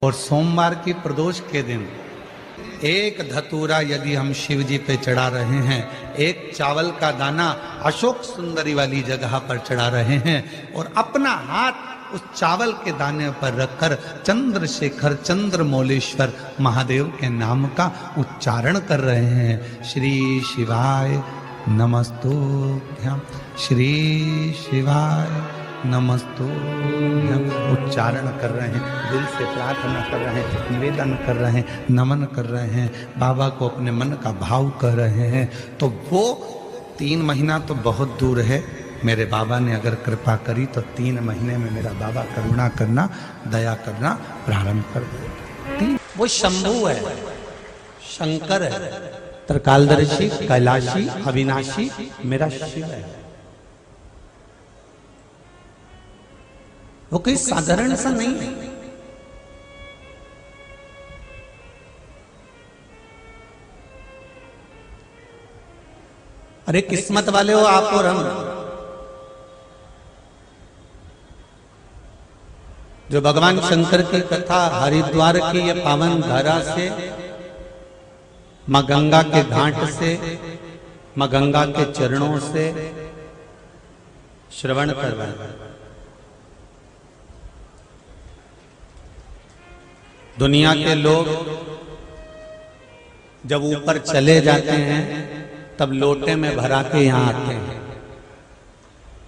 और सोमवार की प्रदोष के दिन एक धतूरा यदि हम शिव जी पे चढ़ा रहे हैं, एक चावल का दाना अशोक सुंदरी वाली जगह पर चढ़ा रहे हैं और अपना हाथ उस चावल के दाने पर रखकर चंद्रशेखर चंद्रमौलेश्वर महादेव के नाम का उच्चारण कर रहे हैं। श्री शिवाय नमस्तुभ्यं, श्री शिवाय नमस्तुभ्यं उच्चारण कर रहे हैं, दिल से प्रार्थना कर रहे हैं, निवेदन कर रहे हैं, नमन कर रहे हैं, बाबा को अपने मन का भाव कर रहे हैं। तो वो 3 महीना तो बहुत दूर है, मेरे बाबा ने अगर कृपा करी तो 3 महीने में मेरा बाबा करुणा करना, दया करना प्रारंभ कर दिया। वो शंभु है, शंकर है, त्रिकालदर्शी, कैलाशी, अविनाशी मेरा शिव है। वो कोई साधारण सा नहीं है। अरे किस्मत वाले हो आप और हम, जो भगवान शंकर की कथा हरिद्वार की ये पावन धारा से, मां गंगा के घाट से, मां गंगा के चरणों से श्रवण करवाए। दुनिया के लोग जब ऊपर चले जाते हैं तब लोटे में भरा के यहाँ आते हैं,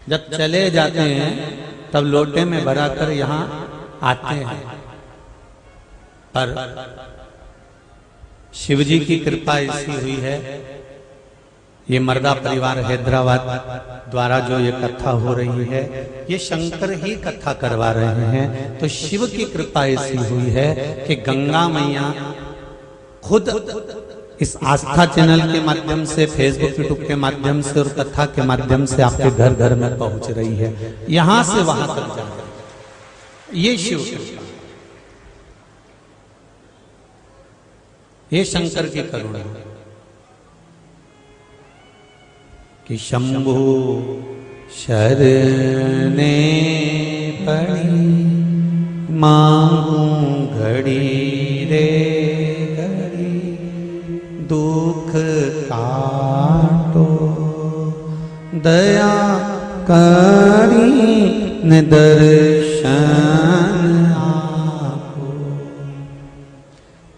जब चले जाते हैं तब लोटे में भरा कर यहाँ आते हैं। पर शिव जी की कृपा ऐसी हुई है, ये मर्दा परिवार हैदराबाद द्वारा जो ये कथा हो रही है, ये शंकर ही कथा करवा रहे हैं। तो शिव की कृपा ऐसी हुई है कि गंगा मैया खुद इस आस्था चैनल के माध्यम से, फेसबुक यूट्यूब के माध्यम से और कथा के माध्यम से आपके घर घर में पहुंच रही है, यहां से वहां तक जा रही है। ये शिव कृपा, ये शंकर की करुणा कि शंभु शरणे पड़ी मांगू घड़ी रे घड़ी, दुख काटो दया करी न दर्शन आपो।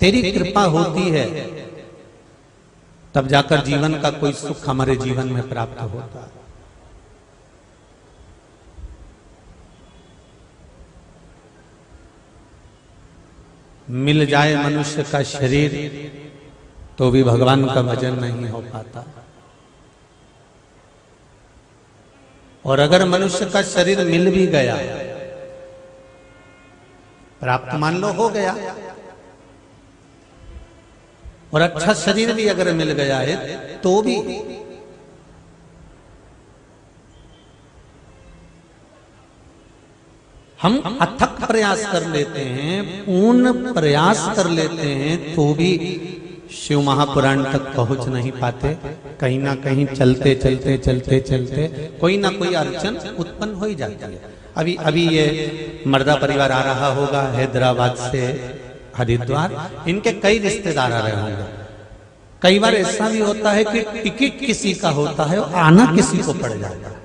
तेरी कृपा होती है तब जाकर जीवन का कोई सुख हमारे जीवन में प्राप्त होता है। मिल जाए मनुष्य का शरीर तो भी भगवान का भजन नहीं हो पाता, और अगर मनुष्य का शरीर मिल भी गया, प्राप्त मान लो हो गया, और अच्छा शरीर भी अगर मिल गया है तो भी हम अथक प्रयास कर लेते हैं, पूर्ण प्रयास कर लेते हैं, तो भी शिव महापुराण तक पहुंच नहीं पाते। कहीं ना कहीं चलते चलते चलते चलते कोई ना कोई अड़चन उत्पन्न हो ही जाती है। अभी ये मर्दा परिवार आ रहा होगा हैदराबाद से हरिद्वार, इनके कई रिश्तेदार आ रहे होंगे। कई बार ऐसा भी होता है कि टिकट किसी का होता है और आना किसी को पड़ जाता है।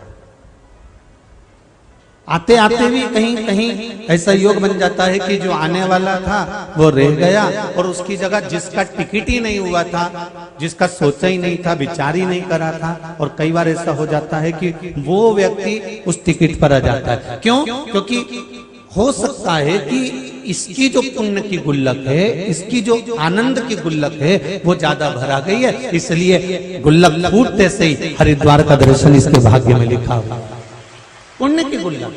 आते आते भी कहीं कहीं ऐसा योग बन जाता है कि जो आने वाला था वो रह गया, और उसकी जगह जिसका टिकट ही नहीं हुआ था, जिसका सोचा ही नहीं था, विचार ही नहीं करा था, और कई बार ऐसा हो जाता है कि वो व्यक्ति उस टिकट पर आ जाता है। क्यों? क्योंकि हो सकता है कि इसकी जो पुण्य की गुल्लक है, इसकी जो आनंद की गुल्लक है, वो ज्यादा भरा गई है, इसलिए गुल्लक फूटते से ही हरिद्वार का दर्शन इसके भाग्य में लिखा हुआ, पुण्य की गुल्लक।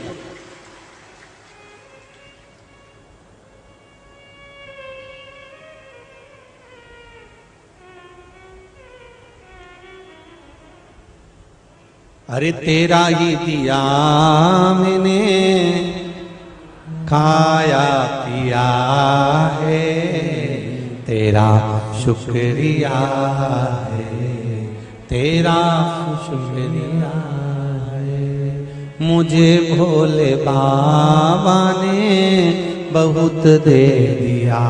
अरे तेरा ही दिया मैंने खाया पिया है, तेरा शुक्रिया है, तेरा शुक्रिया है। मुझे भोले बाबा ने बहुत दे दिया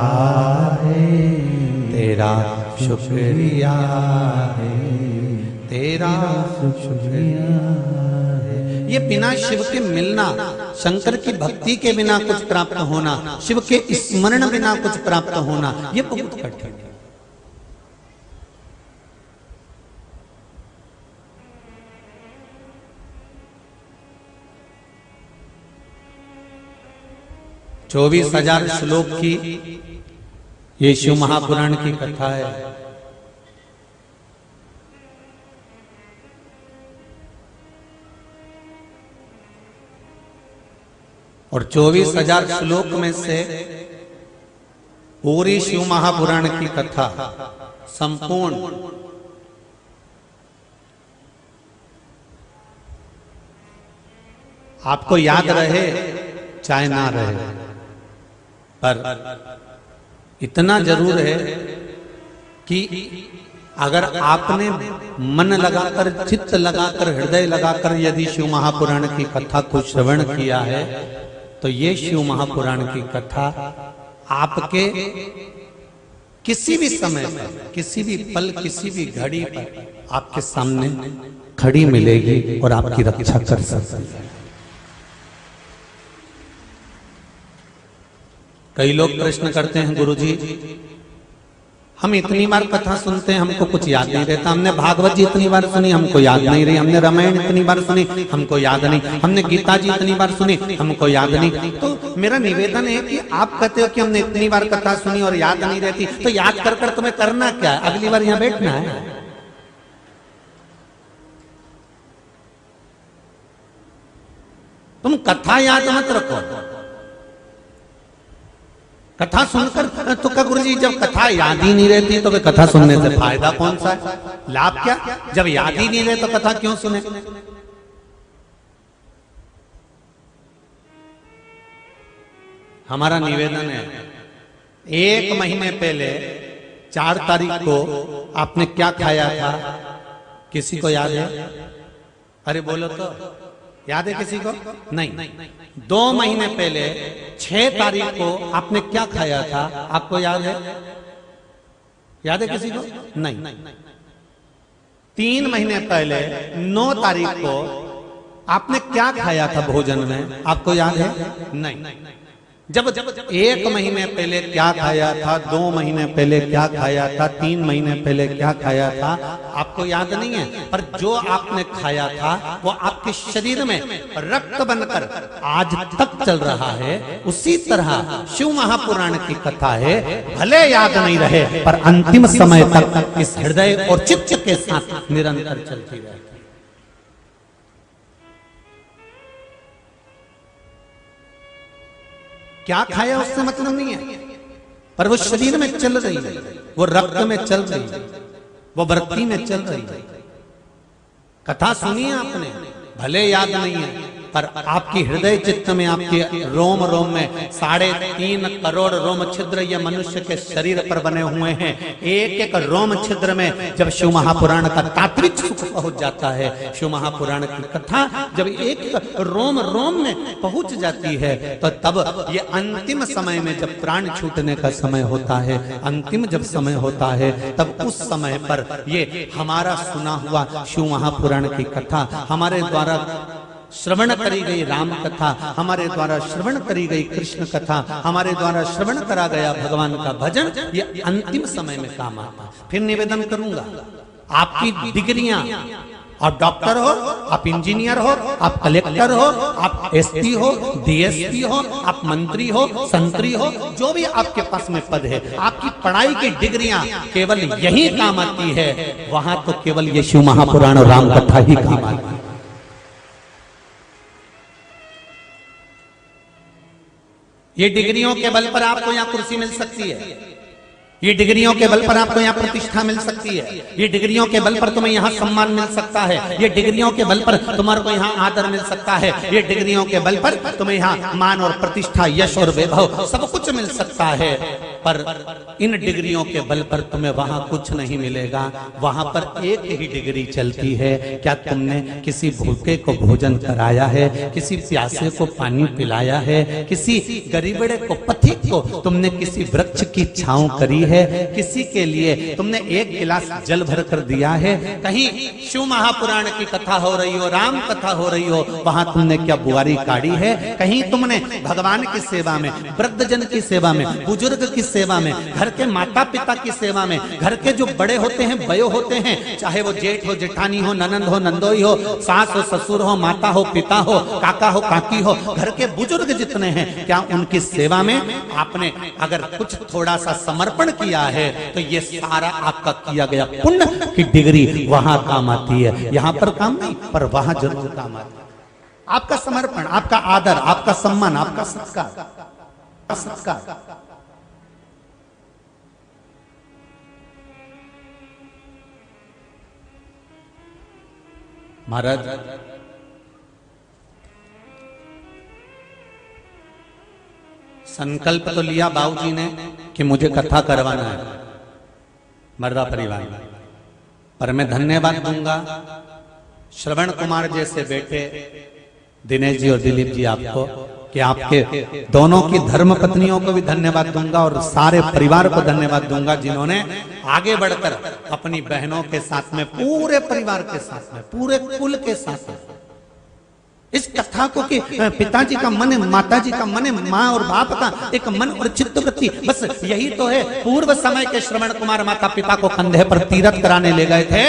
है, तेरा शुक्रिया है, तेरा शुक्रिया है। ये बिना शिव के मिलना, शंकर की भक्ति के बिना कुछ प्राप्त होना, शिव के स्मरण बिना कुछ प्राप्त होना, ये बहुत कठिन है। चौबीस 24,000 श्लोक की ये शिव महापुराण की कथा है। और 24,000 श्लोक में से पूरी शिव महापुराण की कथा संपूर्ण आपको याद रहे चाहे ना रहे, पर इतना जरूर है कि अगर आपने मन लगाकर, चित्त लगाकर, हृदय लगाकर यदि शिव महापुराण की कथा को श्रवण किया है तो ये शिव महापुराण की कथा आपके किसी भी समय पर, किसी भी पल, किसी भी घड़ी पर आपके सामने खड़ी मिलेगी और आपकी रक्षा कर सकती है। कई लोग प्रश्न करते हैं, गुरुजी हम इतनी बार कथा सुनते हैं हमको कुछ याद नहीं रहता, हमने भागवत जी इतनी बार सुनी हमको याद नहीं रही, हमने रामायण इतनी बार सुनी हमको याद नहीं, हमने गीता जी इतनी बार सुनी हमको याद नहीं। तो मेरा निवेदन है कि आप कहते हो कि हमने इतनी बार कथा सुनी और याद नहीं रहती, तो याद कर कर तुम्हें करना क्या है? अगली बार यहाँ बैठना है। तुम कथा याद मत रखो, कथा सुनकर तो क्या गुरुजी जब कथा याद ही नहीं रहती तो वे कथा सुनने से फायदा कौन सा है, लाभ क्या? जब याद ही नहीं रहे तो कथा क्यों सुने? हमारा निवेदन है, 1 महीने पहले 4 तारीख को आपने क्या खाया था? किसी को याद है? अरे बोलो तो, याद है किसी को? नहीं। 2 महीने पहले 6 तारीख को आपने क्या खाया था? आपको याद है? याद है किसी को? नहीं। 3 महीने पहले 9 तारीख को आपने क्या खाया था भोजन में? आपको याद है? नहीं। जब 1 महीने पहले क्या खाया था, 2 महीने पहले क्या खाया था, 3 महीने पहले क्या खाया था, आपको याद नहीं है, पर जो आपने खाया था वो आपके शरीर में रक्त बनकर आज तक चल रहा है। उसी तरह शिव महापुराण की कथा है, भले याद नहीं रहे पर अंतिम समय तक इस हृदय और चित्त के साथ निरंतर चलती रहे। क्या खाया उससे मतलब नहीं है, पर वो शरीर में चल रही है, वो रक्त में चल रही है, वो वृत्ति में चल रही है। कथा सुनी आपने, भले याद नहीं है, पर आपकी हृदय चित्त में, आपके रोम रोम में 3.5 करोड़ रोम छिद्र ये मनुष्य के शरीर पर बने हुए हैं। एक एक रोम छिद्र में जब शिव महापुराण का तात्विक सुख पहुंच जाता है, शिव महापुराण की कथा जब एक रोम रोम में पहुंच जाती है, तो तब ये अंतिम समय में जब प्राण छूटने का समय होता है, अंतिम जब समय होता है, तब उस समय पर ये हमारा सुना हुआ शिव महापुराण की कथा, हमारे द्वारा श्रवण करी गई राम कथा, हमारे द्वारा श्रवण करी गई कृष्ण कथा, हमारे द्वारा श्रवण करा गया भगवान का भजन, ये अंतिम समय में काम आता। फिर निवेदन करूंगा, आपकी डिग्रियां, आप डॉक्टर हो, आप इंजीनियर हो, आप कलेक्टर हो, आप एसपी हो, डीएसपी हो, आप मंत्री हो, संतरी हो, जो भी आपके पास में पद है, आपकी पढ़ाई की डिग्रियां केवल यही काम आती है, वहां तो केवल ये शिव महापुराण और राम कथा ही काम आती है। ये डिग्रियों के बल पर आपको यहाँ कुर्सी मिल सकती है, ये डिग्रियों के बल पर आपको यहाँ प्रतिष्ठा मिल सकती है, ये डिग्रियों के बल पर तुम्हें यहाँ सम्मान मिल सकता है, ये डिग्रियों के बल पर तुम्हारे को यहाँ आदर मिल सकता है, ये डिग्रियों के बल पर तुम्हें यहाँ मान और प्रतिष्ठा, यश और वैभव सब कुछ मिल सकता है। पर इन डिग्रियों के बल पर तुम्हें वहां कुछ नहीं मिलेगा। वहां पर एक ही डिग्री चलती है, क्या तुमने किसी भूखे को भोजन कराया है, किसी प्यासे को पानी पिलाया है, किसी गरीबड़े को पथिक को तुमने किसी वृक्ष की छांव करी है, किसी के लिए तुमने एक गिलास जल भर कर दिया है। कहीं शिव महापुराण की कथा हो रही हो, राम कथा हो रही हो, वहां तुमने क्या बुआरी काढ़ी है? कहीं तुमने भगवान की सेवा में, वृद्धजन की सेवा में, बुजुर्ग की सेवा में, घर के माता पिता की सेवा में, घर के जो बड़े होते हैं, बयो होते हैं, चाहे वो जेठ हो, जेठानी हो, ननंद हो, नंदोई हो, सास हो, ससुर हो, माता हो, पिता हो, काका हो, काकी हो, घर के बुजुर्ग जितने हैं, क्या उनकी सेवा में आपने अगर कुछ थोड़ा सा समर्पण किया है तो ये सारा आपका किया गया पुण्य की डिग्री वहां काम आती है। यहां पर काम नहीं, पर वहां जरूर काम आती है। आपका समर्पण, आपका आदर, आपका सम्मान, आपका सत्कार। महाराज संकल्प तो लिया बाबूजी ने कि मुझे कथा करवाना है मर्दा परिवार में, पर मैं धन्यवाद दूंगा श्रवण कुमार जैसे बेटे दिनेश जी और दिलीप जी आपको, कि आपके दोनों की धर्म पत्नियों को भी धन्यवाद दूंगा और सारे परिवार को धन्यवाद दूंगा जिन्होंने आगे बढ़कर अपनी बहनों के साथ में, पूरे परिवार के साथ में, पूरे कुल के साथ में इस कथा को कि पिताजी का मन है, माताजी का मन है, माँ और बाप का एक मन और चित्तवृत्ति, बस यही तो है। पूर्व समय के श्रवण कुमार माता पिता को कंधे पर तीरथ कराने ले गए थे।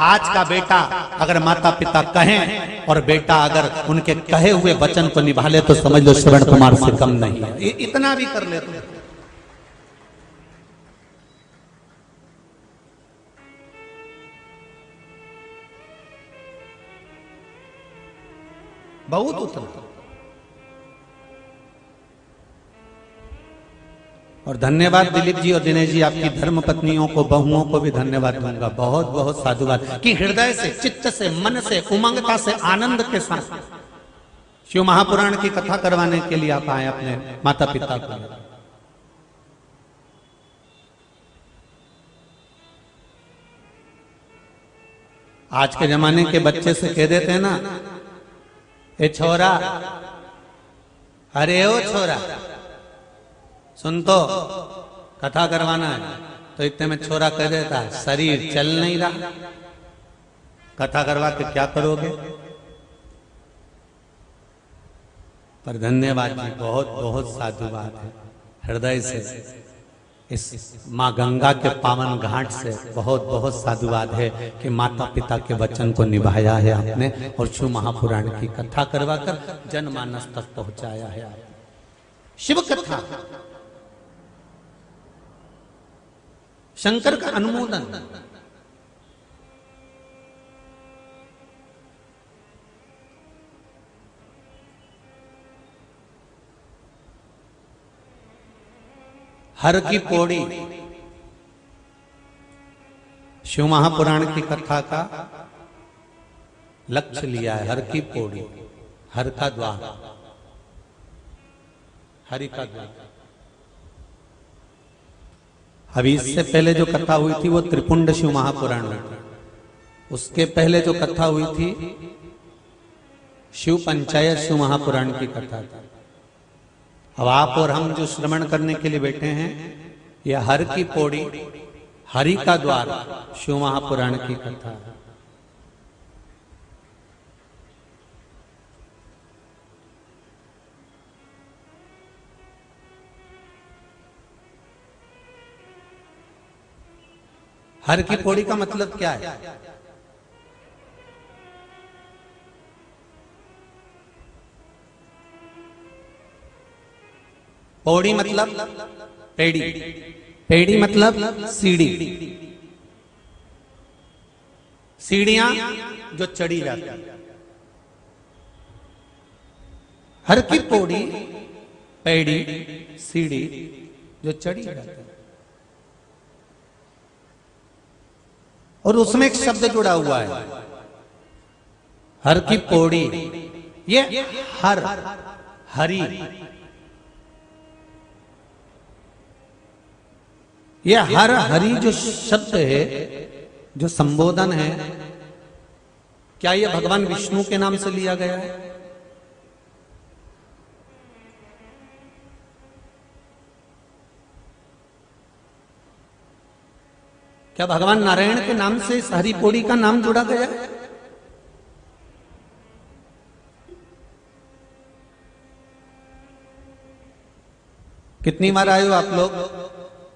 आज का बेटा अगर माता पिता कहें और बेटा अगर उनके कहे हुए वचन को निभा ले तो समझ लो श्रवण कुमार से कम नहीं है। इतना भी कर ले तो बहुत उतना। और धन्यवाद दिलीप जी और दिनेश जी, आपकी धर्म पत्नियों को, बहुओं को भी धन्यवाद दूंगा। बहुत बहुत साधुवाद कि हृदय से, चित्त से, मन से, उमंगता से, आनंद के साथ शिव महापुराण की कथा करवाने के लिए आप आए अपने माता पिता को। आज के जमाने के बच्चे से कह देते हैं ना, ए छोरा, अरे ओ छोरा सुन तो कथा करवाना है, तो इतने में छोरा कह देता है शरीर चल नहीं रहा, कथा करवा के क्या करोगे। पर धन्यवाद जी, बहुत बहुत साधुवाद है हृदय से, इस माँ गंगा के पावन घाट से बहुत बहुत साधुवाद है कि माता पिता के वचन को निभाया है आपने और शिव महापुराण की कथा करवाकर जनमानस तक पहुंचाया है। शिव कथा, शंकर का अनुमोदन, हर की पौड़ी, शिव महापुराण की कथा का लक्ष्य लिया है। हर की पौड़ी, हर का द्वार, हरि का द्वार। अभी इससे पहले जो कथा हुई थी वो त्रिपुंड शिव महापुराण में, उसके पहले जो कथा हुई थी शिव पंचायत शिव महापुराण की कथा थी। अब आप और हम जो श्रवण करने के लिए बैठे हैं, यह हर की पौड़ी, हरि का द्वार, शिव महापुराण की कथा है। हर की पौड़ी का मतलब क्या है? पौड़ी मतलब पेड़ी, पेड़ी मतलब सीढ़ी, सीढ़ियां जो चढ़ी जाती है। हर की पौड़ी, पेड़ी, सीढ़ी जो चढ़ी जाती है। और उसमें एक शब्द जुड़ा हुआ है, हर की पौड़ी। ये हर, हरि, ये हर हरि जो शब्द है, जो संबोधन है, क्या ये भगवान विष्णु के नाम से लिया गया है? क्या भगवान नारायण के नाम से इस हरि पौड़ी का नाम जोड़ा गया है? कितनी बार आए हो आप लोग?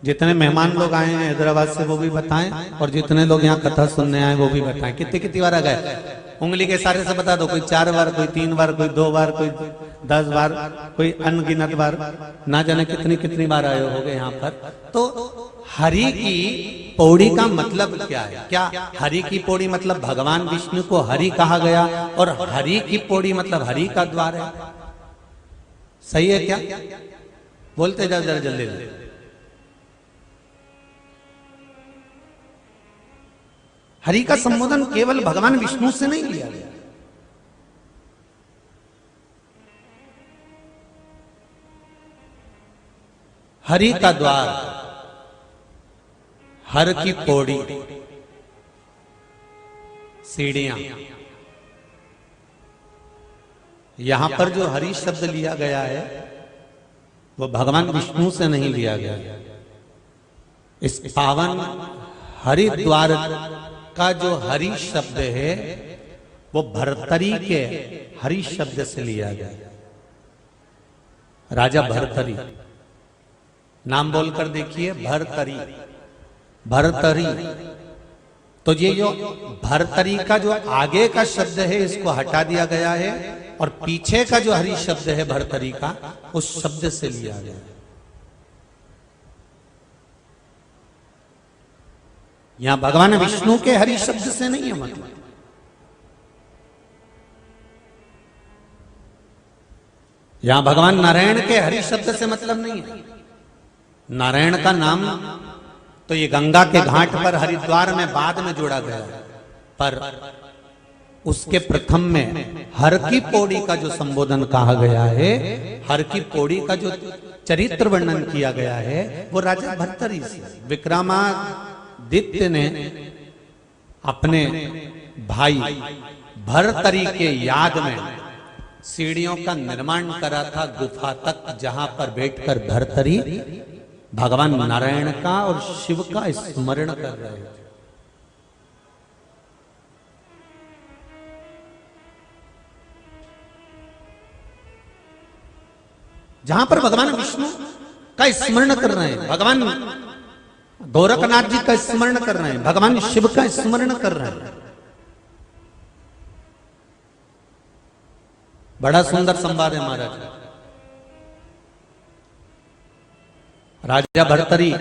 जितने मेहमान लोग आए हैं हैदराबाद से वो भी बताएं, और जितने लोग यहाँ कथा सुनने आए वो भी बताएं, कितनी कितनी बार आ गए? उंगली के सारे से बता दो। कोई 4 बार, कोई 3 बार, कोई 2 बार, कोई 10 बार, कोई अनगिनत बार, ना जाने कितनी कितनी बार आए हो गए यहाँ पर। तो हरि की पौड़ी का मतलब क्या है? क्या हरि की पौड़ी मतलब भगवान विष्णु को हरि कहा गया, और हरि की पौड़ी मतलब हरि का द्वार है? सही है क्या? बोलते जाओ जरा जल्दी जल्दी। हरि का संबोधन केवल भगवान विष्णु से नहीं लिया गया। हरि का द्वार, हर की पौड़ी, सीढ़ियां, यहां पर जो हरि शब्द लिया गया है वो भगवान विष्णु से नहीं लिया गया। इस पावन हरिद्वार का जो हरि शब्द है वो भर्तरी के हरि शब्द से लिया गया। राजा भर्तरी, नाम बोलकर देखिए, भर्तरी, भर्तरी। तो ये जो भर्तरी का जो आगे का शब्द है इसको हटा दिया गया है, और पीछे का जो हरि शब्द है भर्तरी का, उस शब्द से लिया गया। यहां भगवान विष्णु के हरि शब्द से नहीं है मतलब। यहां भगवान नारायण के हरि शब्द से मतलब नहीं है। नारायण का नाम तो ये गंगा के घाट पर हरिद्वार में बाद में जोड़ा गया, पर उसके प्रथम में हर की पौड़ी का जो संबोधन कहा गया है, हर की पौड़ी का जो चरित्र वर्णन किया गया है, वो राजा भर्तरी से। विक्रमादित्य ने अपने भाई भर्तरी के याद में सीढ़ियों का निर्माण करा था गुफा तक, जहां पर बैठकर भर्तरी भगवान नारायण का और शिव का स्मरण कर रहे थे। जहां पर भगवान विष्णु का स्मरण कर रहे हैं, भगवान गोरखनाथ जी का स्मरण कर रहे हैं, भगवान शिव का स्मरण कर रहे हैं। बड़ा सुंदर संवाद है महाराज। राजा भर्तरी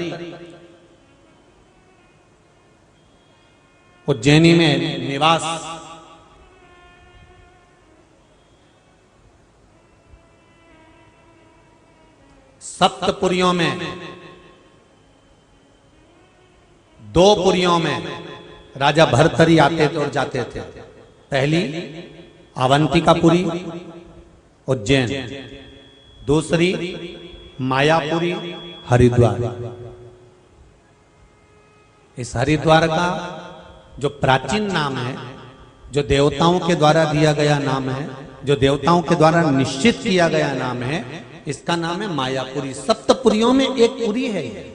उज्जैनी में निवास, सप्तपुरियों में 2 पुरियों में राजा भर्तरी आते थे और जाते थे। पहली अवंतिकापुरी उज्जैन, दूसरी मायापुरी हरिद्वार। इस हरिद्वार का जो प्राचीन नाम है, जो देवताओं के द्वारा दिया गया नाम है, जो देवताओं के द्वारा निश्चित किया गया नाम है, इसका नाम है मायापुरी। सप्तपुरियों में एक पुरी है।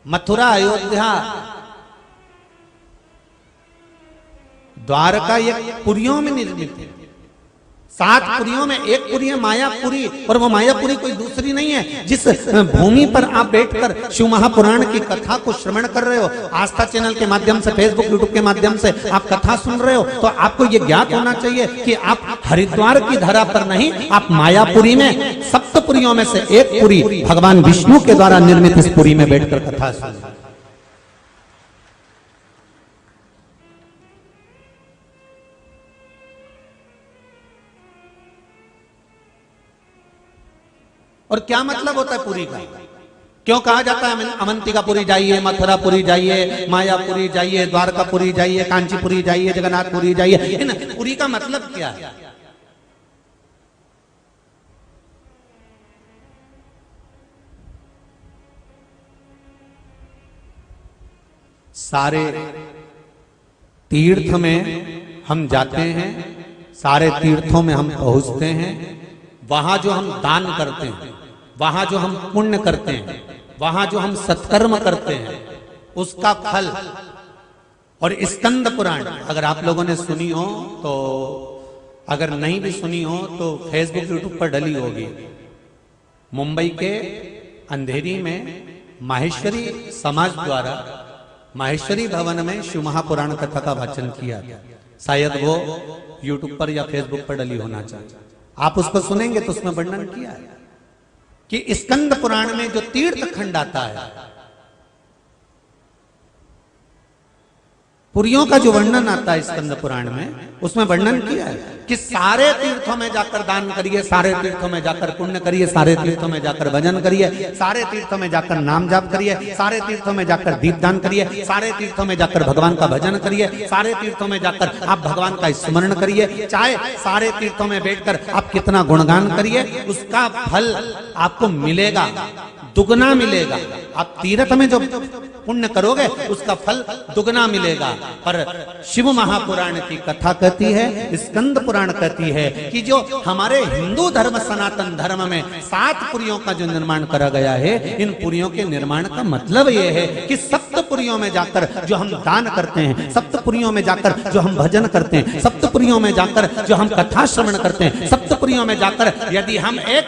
मथुरा, अयोध्या, द्वारका ये पुरियों में निर्मित है। 7 पुरियों में एक पुरी है मायापुरी, और वो मायापुरी कोई दूसरी नहीं है। जिस भूमि पर आप बैठकर शिव महापुराण की कथा को श्रवण कर रहे हो, आस्था चैनल के माध्यम से, फेसबुक यूट्यूब के माध्यम से आप कथा सुन रहे हो, तो आपको ये ज्ञात होना चाहिए कि आप हरिद्वार की धरा पर नहीं, आप मायापुरी में, सप्तपुरियों में से एक पुरी भगवान विष्णु के द्वारा निर्मित इस पुरी में बैठकर कथा सुन। और क्या मतलब होता है पुरी का? क्यों कहा जाता है अवंतिकापुरी जाइए, मथुरापुरी जाइए, मायापुरी जाइए, द्वारकापुरी जाइए, कांचीपुरी जाइए, जगन्नाथपुरी जाइए? इन पुरी का मतलब क्या है? सारे तीर्थ में हम जाते हैं, सारे तीर्थों में हम पहुंचते हैं, वहां जो हम दान करते हैं, वहां जो हम पुण्य करते हैं, वहां जो हम सत्कर्म करते हैं, उसका फल। और स्कंद पुराण अगर आप लोगों ने सुनी हो तो, अगर नहीं भी सुनी हो तो फेसबुक यूट्यूब पर डली होगी। मुंबई के अंधेरी में माहेश्वरी समाज द्वारा माहेश्वरी भवन में शिव महापुराण कथा का वाचन किया था। शायद वो यूट्यूब पर या फेसबुक पर डली होना चाहिए। आप उसको सुनेंगे तो उसमें वर्णन किया है कि स्कंद पुराण में जो तीर्थ खंड आता है, पुरियों का जो वर्णन आता है स्कंद पुराण में, उसमें वर्णन किया है कि सारे तीर्थों में जाकर दान करिए, सारे तीर्थों में जाकर पुण्य करिए, सारे तीर्थों में जाकर भजन करिए, सारे तीर्थों में जाकर नाम जाप करिए, सारे तीर्थों में जाकर दीपदान करिए, सारे तीर्थों में जाकर भगवान का भजन करिए, सारे तीर्थों में जाकर आप भगवान का स्मरण करिए, चाहे सारे तीर्थों में बैठकर आप कितना गुणगान करिए, उसका फल आपको मिलेगा, दुगना मिलेगा। आप तीर्थ में जो पुण्य करोगे उसका फल दुगना मिलेगा। पर शिव महापुराण की कथा कहती है, स्कंद पुराण कहती है कि जो हमारे हिंदू धर्म सनातन धर्म में 7 पुरियों का जो निर्माण करा गया है, इन पुरियों के निर्माण का मतलब यह है कि सप्तपुरियों में जाकर जो हम दान करते हैं, सप्तपुरियों में जाकर जो हम भजन करते हैं, सप्तपुरियों में जाकर जो हम कथा श्रवण करते हैं, सप्तपुरियों में जाकर यदि हम एक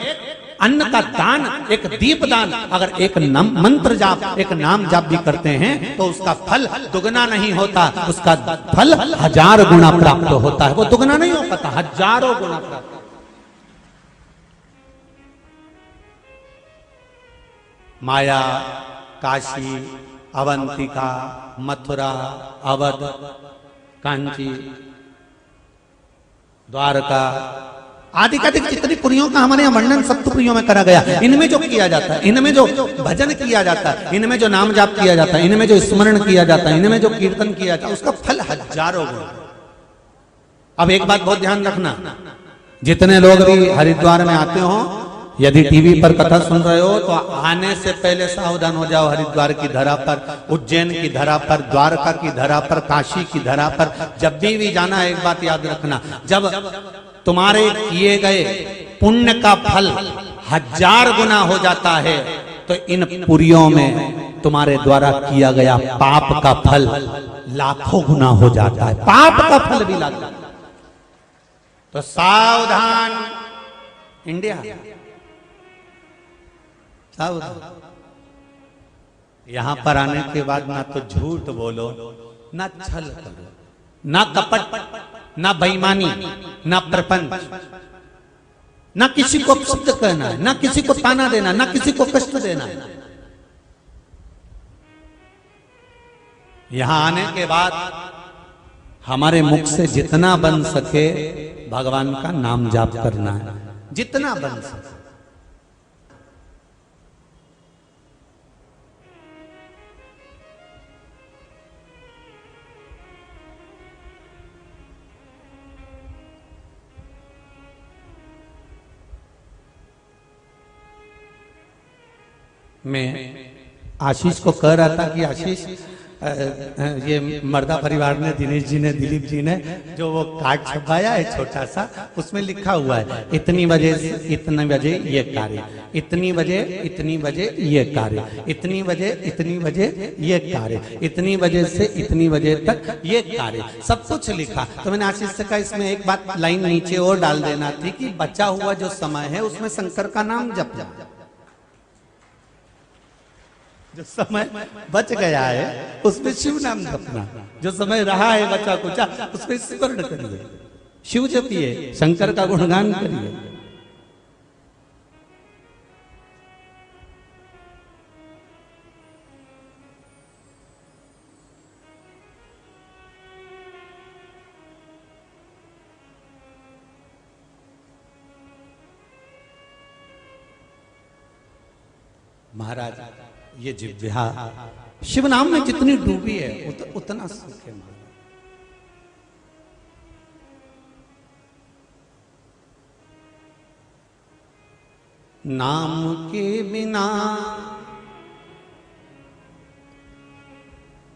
अन्न का दान, एक दीप दान, अगर एक मंत्र जाप, एक नाम जाप भी करते हैं तो उसका फल दुगना नहीं होता, उसका फल 1000 गुना प्राप्त होता है। वो दुगना नहीं हो पाता, 1000 गुना प्राप्त। माया, काशी, अवंतिका, मथुरा, अवध, कांची, द्वारका आदि का जितनी पुरियों का हमारे यहाँ वर्णन सप्तपुरियों में करा गया। इनमें जो किया जाता है, इनमें जो भजन किया जाता है, इनमें जो नाम जाप किया जाता है, इनमें जो स्मरण किया जाता है, इनमें जो कीर्तन किया जाता है, उसका फल 1000 गुना। अब एक बात बहुत ध्यान रखना, जितने लोग भी हरिद्वार में आते हो, यदि टीवी पर कथा सुन रहे हो तो आने से पहले सावधान हो जाओ। हरिद्वार की धरा पर, उज्जैन की धरा पर, द्वारका की धरा पर, काशी की धरा पर जब भी जाना है, एक बात याद रखना, जब तुम्हारे किए गए पुण्य का फल 1000 गुना हो जाता है तो इन पुरियों में तुम्हारे द्वारा किया गया पाप का फल लाखों गुना हो जाता है। पाप का फल भी लाखों। तो सावधान इंडिया, सावधान। यहां पर आने के बाद ना तो झूठ बोलो, ना छल करो, ना कपट, ना बेईमानी, ना प्रपंच, ना किसी को शब्द कहना है, ना किसी को ताना देना, ना किसी को कष्ट देना है। यहां आने के बाद हमारे मुख से जितना बन सके भगवान का नाम जाप करना है, जितना बन सके। मैं आशीष को कह रहा था कि आशीष, ये मर्दा परिवार ने, दिनेश जी ने, दिलीप जी ने जो वो कार्ड छपाया है छोटा सा, उसमें लिखा हुआ है इतनी बजे से इतने बजे ये कार्य, इतनी बजे इतनी बजे ये कार्य, इतनी बजे इतनी बजे ये कार्य, इतनी बजे से इतनी बजे तक ये कार्य, सब कुछ लिखा। तो मैंने आशीष से कहा इसमें एक बात लाइन नीचे और डाल देना थी कि बचा हुआ जो समय है उसमें शंकर का नाम जप जा। जो समय बच गया है उसमें शिव नाम जपना, जो समय रहा है बचा कुचा उसमें स्मरण करिए, शिव जपिए, शंकर का गुणगान करिए। महाराज ये जिह्वा शिव नाम में जितनी डूबी है उतना सुख है। नाम के बिना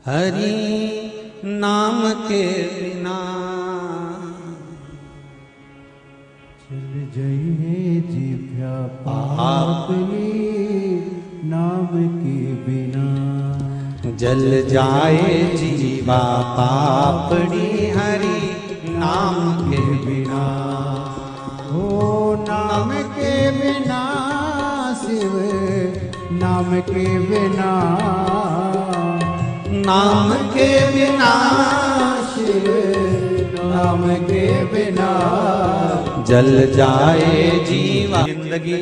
हरि नाम के बिना चल जाइए जीव्या पापनी नाम के बिना। जल जाए जीवा पापड़ी हरि नाम के बिना। हो नाम के बिना शिव नाम के बिना। नाम के बिना शिव नाम के बिना। जल जाए जीवा। जिंदगी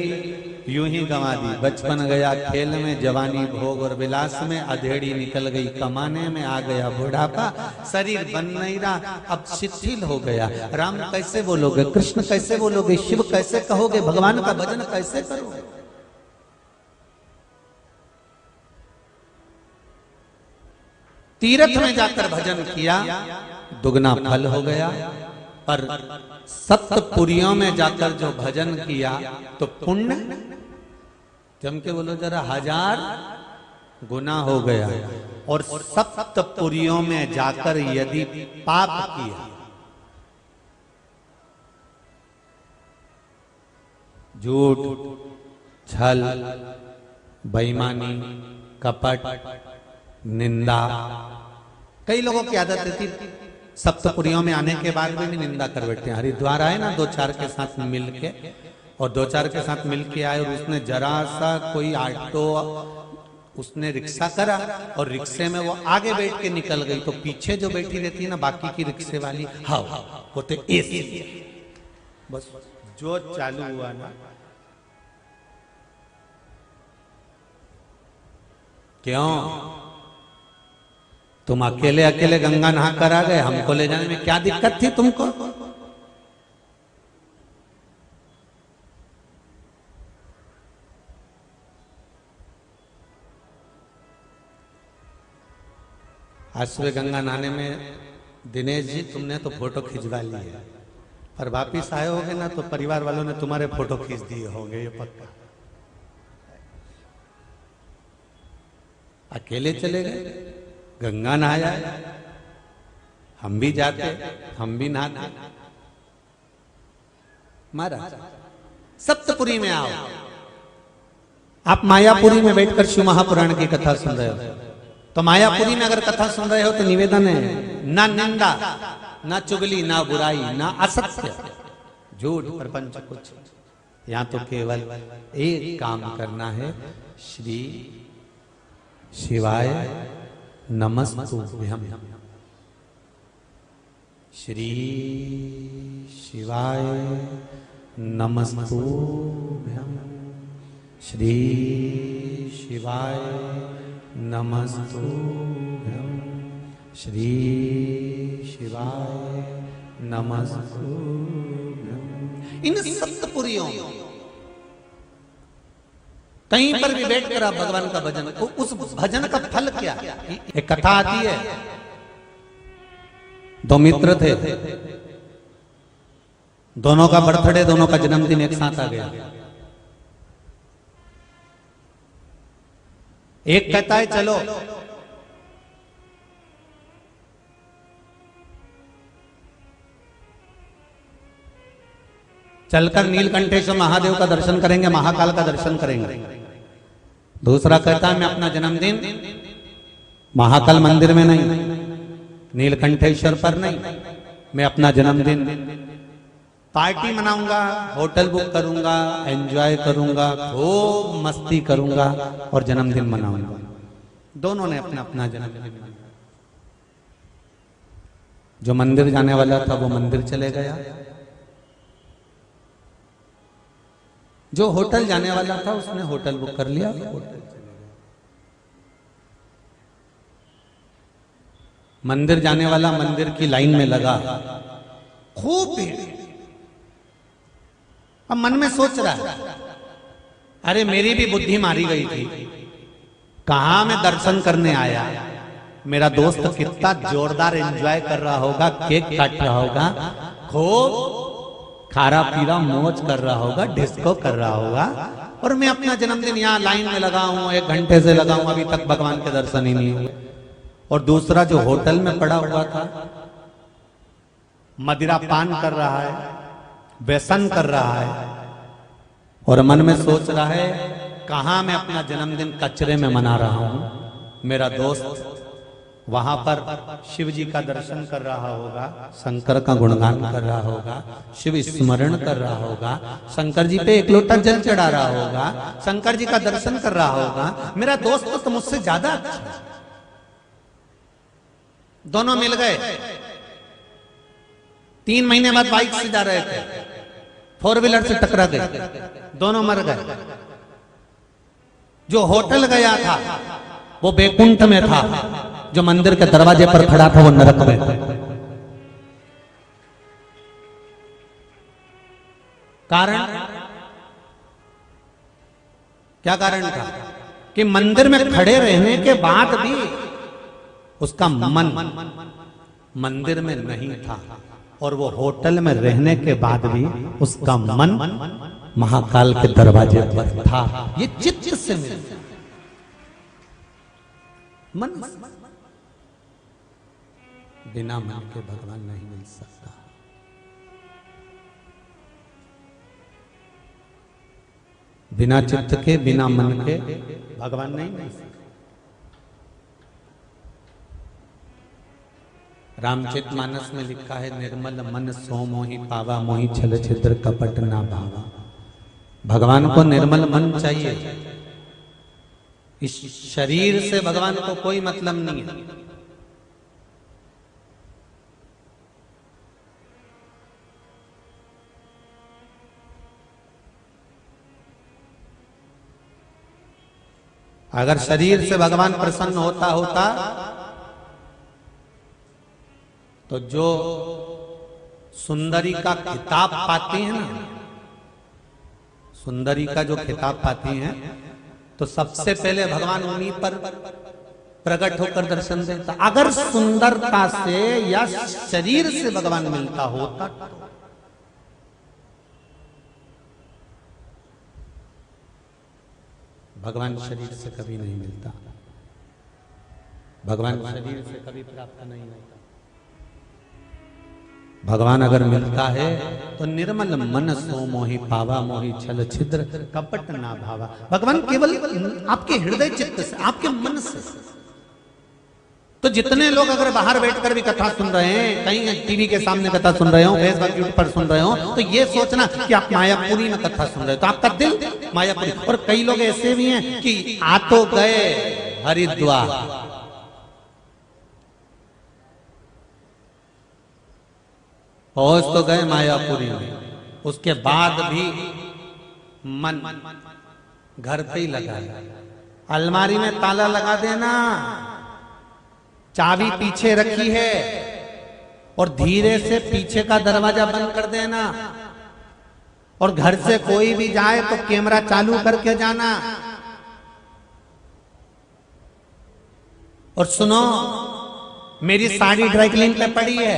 यूं ही गंवा दी। बचपन गया खेल में, जवानी भोग और विलास में, अधेड़ी निकल गई कमाने में, आ गया बुढ़ापा, शरीर बन नहीं रहा, अब शिथिल हो गया। राम कैसे बोलोगे, कृष्ण कैसे बोलोगे, शिव कैसे कहोगे, भगवान का भजन कैसे करोगे? तीर्थ में जाकर भजन किया, दुगना फल हो गया। पर सप्तपुरियों में जाकर जो भजन किया तो पुण्य जम के बोलो जरा 1000 गुना हो गया। और सप्तपुरियों में जाकर यदि पाप किया, झूठ, छल, बेईमानी, कपट, निंदा। कई लोगों की आदत रहती सप्तपुरियों में आने के बाद भी निंदा कर बैठते हैं। हरिद्वार आए ना 2-4 के साथ मिल के, और 2-4 के साथ मिल के आए, और उसने जरा सा कोई ऑटो, उसने रिक्शा करा और रिक्शे में वो आगे बैठ के निकल गई, तो पीछे जो बैठी रहती है ना बाकी की रिक्शे वाली, हाँ होते एसी, बस जो चालू हुआ ना, क्यों तुम अकेले अकेले गंगा नहा कर आ गए, हमको ले जाने में क्या दिक्कत थी तुमको? आज सुबह गंगा नहाने में दिनेश जी तुमने तो फोटो खिंचवा ली है, पर वापिस आए होगे ना तो परिवार वालों ने तुम्हारे फोटो खींच दिए होंगे, ये पक्का। अकेले चले गए, गंगा नहाया, हम भी जाते, हम भी नहाते। महाराज सप्तपुरी में आओ, आप मायापुरी में बैठकर शिव महापुराण की कथा सुन रहे हो, तो मायापुरी में अगर कथा सुन रहे हो तो निवेदन है, ना निंदा, ना चुगली, ना बुराई, ना असत्य, झूठ, प्रपंच कुछ। यहां तो केवल एक काम करना है, श्री शिवाय नमस्तुभ्यम, श्री शिवाय नमस्तुभ्यम, श्री शिवाय नमस्तुभ्यम, श्री शिवाय नमस्तुभ्यम। इन सप्तपुरियों कहीं पर भी बैठकर आप भगवान का भजन, उस भजन का फल क्या? एक कथा आती है, 2 मित्र थे, दोनों का बर्थडे, दोनों का जन्मदिन एक साथ आ गया। एक कहता है चलो चलकर नीलकंठेश्वर महादेव का दर्शन करेंगे, महाकाल का दर्शन करेंगे। दूसरा कहता है मैं अपना जन्मदिन महाकाल मंदिर में नहीं, नीलकंठेश्वर पर नहीं, मैं अपना जन्मदिन पार्टी मनाऊंगा, होटल बुक करूंगा, एंजॉय करूंगा, खूब मस्ती करूंगा और जन्मदिन मनाऊंगा। दोनों ने अपना अपना जन्मदिन मनाया। जो मंदिर जाने वाला था वो मंदिर चले गया, जो होटल जाने वाला था उसने होटल बुक कर लिया, होटल चले गया। मंदिर जाने वाला मंदिर की लाइन में लगा, खूब भीड़। अब मन में सोच रहा है, अरे मेरी भी बुद्धि मारी गई थी, कहां मैं दर्शन करने आया, मेरा दोस्त कितना जोरदार एंजॉय कर रहा होगा, केक काट रहा होगा, खूब खारा पीरा मौज कर रहा होगा, डिस्को कर रहा होगा, और मैं अपना जन्मदिन यहाँ लाइन में लगा हूं, 1 घंटे से लगा हूं, अभी तक भगवान के दर्शन ही नहीं हुए। और दूसरा जो होटल में पड़ा हुआ था, मदिरा पान कर रहा है, व्यसन कर रहा है और मन में सोच रहा है कहां मैं अपना जन्मदिन कचरे में मना रहा हूं। मेरा दोस्त वहां पर शिव जी का दर्शन कर रहा होगा, शंकर का गुणगान कर रहा होगा, शिव स्मरण कर रहा होगा, शंकर जी पे एक लोटा जल चढ़ा रहा होगा, शंकर जी का दर्शन कर रहा होगा। मेरा दोस्त तो मुझसे ज्यादा अच्छा है। दोनों मिल गए, 3 महीने बाद बाइक से जा रहे थे, 4 व्हीलर से टकरा गए, दोनों मर गए। जो होटल गया था वो बैकुंठ में था, जो मंदिर के दरवाजे पर खड़ा था वो नरक में था। कारण क्या कारण था कि मंदिर में खड़े रहने के बाद भी उसका मन मंदिर में नहीं था, और वो होटल में रहने के बाद भी उसका मन महाकाल के दरवाजे पर था। ये चित्त से मिलता मन, बिना मन के भगवान नहीं मिल सकता। बिना चित्त के, बिना मन के भगवान नहीं मिल सकता। रामचरितमानस में लिखा है, निर्मल मन सो मोहि पावा, मोहि छल छिद्र कपट ना भावा। भगवान को निर्मल मन चाहिए। इस शरीर से भगवान को कोई मतलब नहीं है। अगर शरीर से भगवान प्रसन्न होता तो जो सुंदरी का खिताब पाती है ना, सुंदरी का जो खिताब पाती हैं, तो सबसे पहले भगवान उन्हीं पर प्रकट होकर दर्शन देता। अगर सुंदरता से या शरीर से भगवान मिलता होता तो भगवान शरीर से कभी नहीं मिलता, भगवान शरीर से कभी प्राप्त नहीं होता। भगवान अगर मिलता है तो निर्मल मन सो मोहि पावा, मोहि छल छिद्र कपट ना भावा। भगवान केवल आपके हृदय चित्त से, आपके मन से। तो जितने लोग अगर बाहर बैठकर भी कथा सुन रहे हैं, कहीं टीवी के सामने कथा सुन रहे हो, फेसबुक यूट्यूब पर सुन रहे हो, तो ये सोचना कि आप मायापुरी में कथा सुन रहे हो, तो आपका दिल मायापुरी। और कई लोग ऐसे भी हैं कि आ तो गए हरिद्वार, पहुंच तो गए मायापुरी में, उसके बाद भी मन घर पे ही लगा है। अलमारी में ताला लगा देना, चाबी पीछे रखी है और धीरे से पीछे का दरवाजा बंद कर देना, और घर से कोई भी जाए तो कैमरा चालू करके जाना। और सुनो, मेरी साड़ी ड्राई क्लीन पे पड़ी है,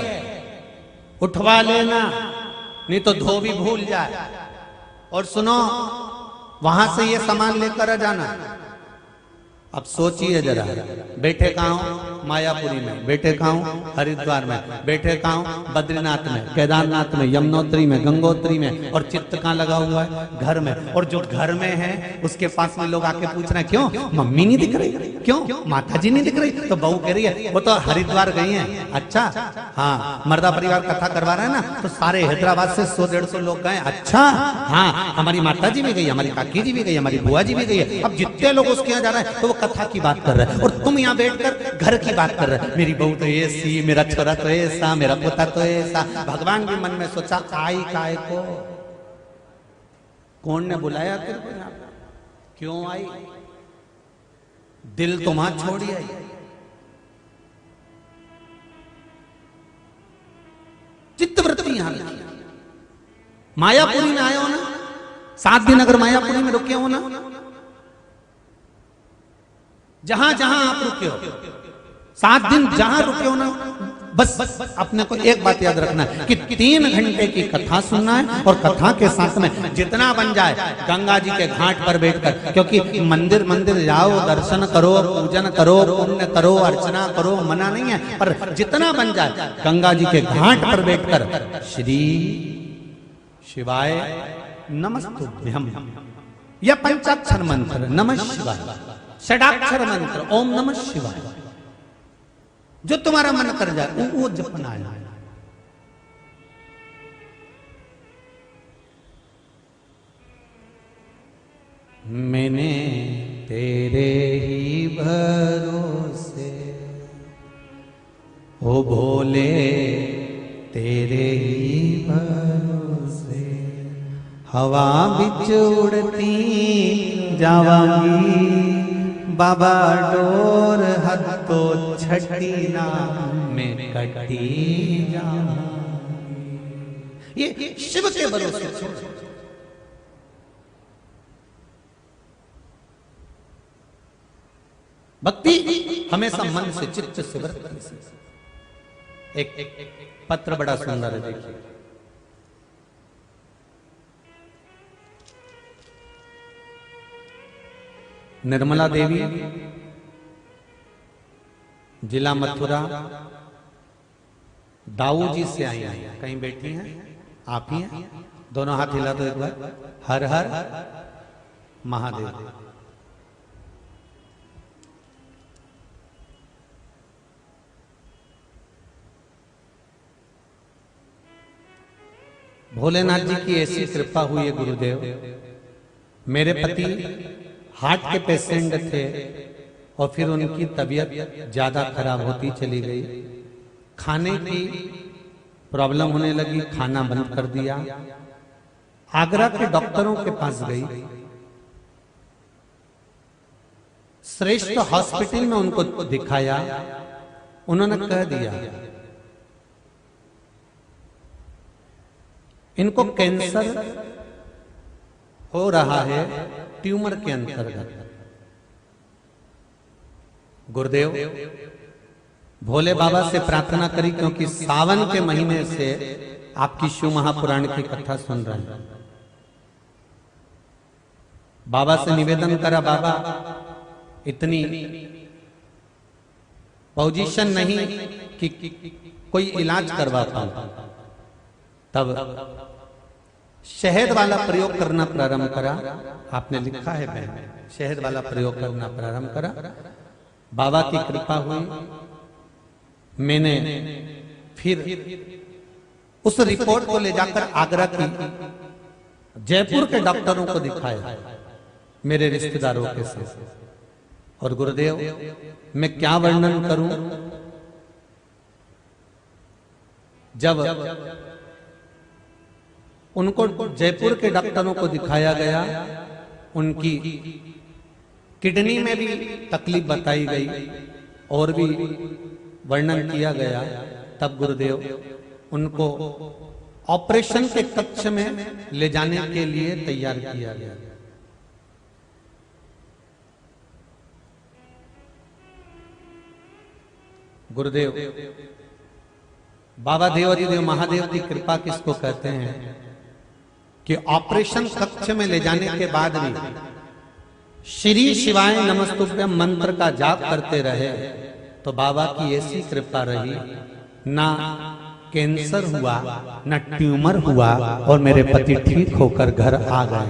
उठवा लेना, नहीं तो धो भी भूल जाए। और सुनो, वहां से ये सामान लेकर आ जाना। अब सोचिए जरा, बैठे कहाँ हूं मायापुरी में, बैठे कहाँ हूं हरिद्वार में, बैठे कहाँ हूं बद्रीनाथ में, केदारनाथ में, यमुनोत्री में, गंगोत्री में, और चित्त कहाँ लगा हुआ है घर में। और जो घर में है उसके पास में लोग आके पूछ रहे हैं, क्यों मम्मी नहीं दिख रही, क्यों माता जी नहीं दिख रही? तो बहू कह रही है वो तो हरिद्वार गई है। अच्छा, हाँ, मर्दा परिवार कथा करवा रहे हैं ना, तो सारे हैदराबाद से 100-150 लोग गए। अच्छा, हाँ, हमारी माता जी भी गई, हमारी काकी जी भी गई, हमारी बुआ जी भी गई है। अब जितने लोग उसके यहाँ जा रहे हैं तो वो कथा की बात कर रहे हैं, और तुम यहाँ बैठकर घर की बात कर रहे हैं। मेरी बहू तो ऐसी, मेरा छोरा तो ऐसा, मेरा पोता तो ऐसा। भगवान भी मन में सोचा, आई काय को, कौन ने बुलाया तेरे को यहाँ, क्यों आई? दिल तो वहां छोड़ी आई। चित्तवृत्ति यहां मायापुरी में आए हो ना, 7 दिन अगर मायापुरी में रुके हो ना, जहां जहां आप रुके हो, 7 दिन जहां रुके हो ना, बस अपने को एक बात याद रखना है कि 3 घंटे की कथा सुनना है और कथा के साथ में जितना बन जाए गंगा जी के घाट पर बैठकर, क्योंकि मंदिर मंदिर जाओ, दर्शन करो, पूजन करो, पुण्य करो, अर्चना करो, मना नहीं है, पर जितना बन जाए गंगा जी के घाट पर बैठकर श्री शिवाय नमस्तुभ्यम या पंचाक्षर मंत्र नमः शिवाय, षडाक्षर मंत्र ओम नमः शिवाय, जो तुम्हारा मन कर जाए वो जपना है। मैंने तेरे ही भरोसे ओ भोले तेरे ही भरोसे हवा बिच उड़ती जावांगी, बाबा डोर हत्तो छठी ना में कटी जाऊंगी। ये शिव के भरोसे भक्ति हमेशा मन से, चित्त से, वृत्ति से। एक पत्र बड़ा सुंदर है, देखिए। निर्मला देवी, जिला मथुरा, दाऊ जी से आई हैं। कहीं बैठी हैं? आप ही हैं? दोनों हाथ हिला दो एक बार। हर हर महादेव। भोलेनाथ जी की ऐसी कृपा हुई है गुरुदेव, मेरे पति हार्ट के पेशेंट थे और फिर उनकी तबीयत ज्यादा खराब होती चली गई, खाने की प्रॉब्लम होने लगी, खाना बंद कर दिया। आगरा के डॉक्टरों के पास गई, श्रेष्ठ हॉस्पिटल में उनको दिखाया, उन्होंने कह दिया इनको कैंसर हो रहा है ट्यूमर के अंतर्गत। गुरुदेव भोले बाबा से प्रार्थना करी, क्योंकि सावन के महीने से आपकी शिव महापुराण की कथा सुन रहे हैं। बाबा से निवेदन करा, बाबा इतनी पोजीशन नहीं कि कोई इलाज करवा पाऊं। तब शहद वाला प्रयोग करना प्रारंभ करा, आपने लिखा है बहन, शहद वाला प्रयोग करना प्रारंभ करा। बाबा की कृपा हुई, मैंने फिर उस रिपोर्ट को ले जाकर आगरा की जयपुर के डॉक्टरों को दिखाया, मेरे रिश्तेदारों के साथ। और गुरुदेव मैं क्या वर्णन करूं, जब उनको जयपुर के डॉक्टरों को दिखाया गया, उनकी किडनी में भी तकलीफ बताई गई और भी वर्णन किया गया। तब गुरुदेव उनको ऑपरेशन के कक्ष में ले जाने के लिए तैयार किया गया। गुरुदेव बाबा देवाधिदेव महादेव की कृपा किसको कहते हैं कि ऑपरेशन कक्ष में ले जाने के बाद भी श्री शिवाय नमस्तुभ्यम मंत्र का जाप करते रहे, तो बाबा की ऐसी कृपा रही, ना कैंसर हुआ ना ट्यूमर हुआ और मेरे पति ठीक होकर घर आ गए।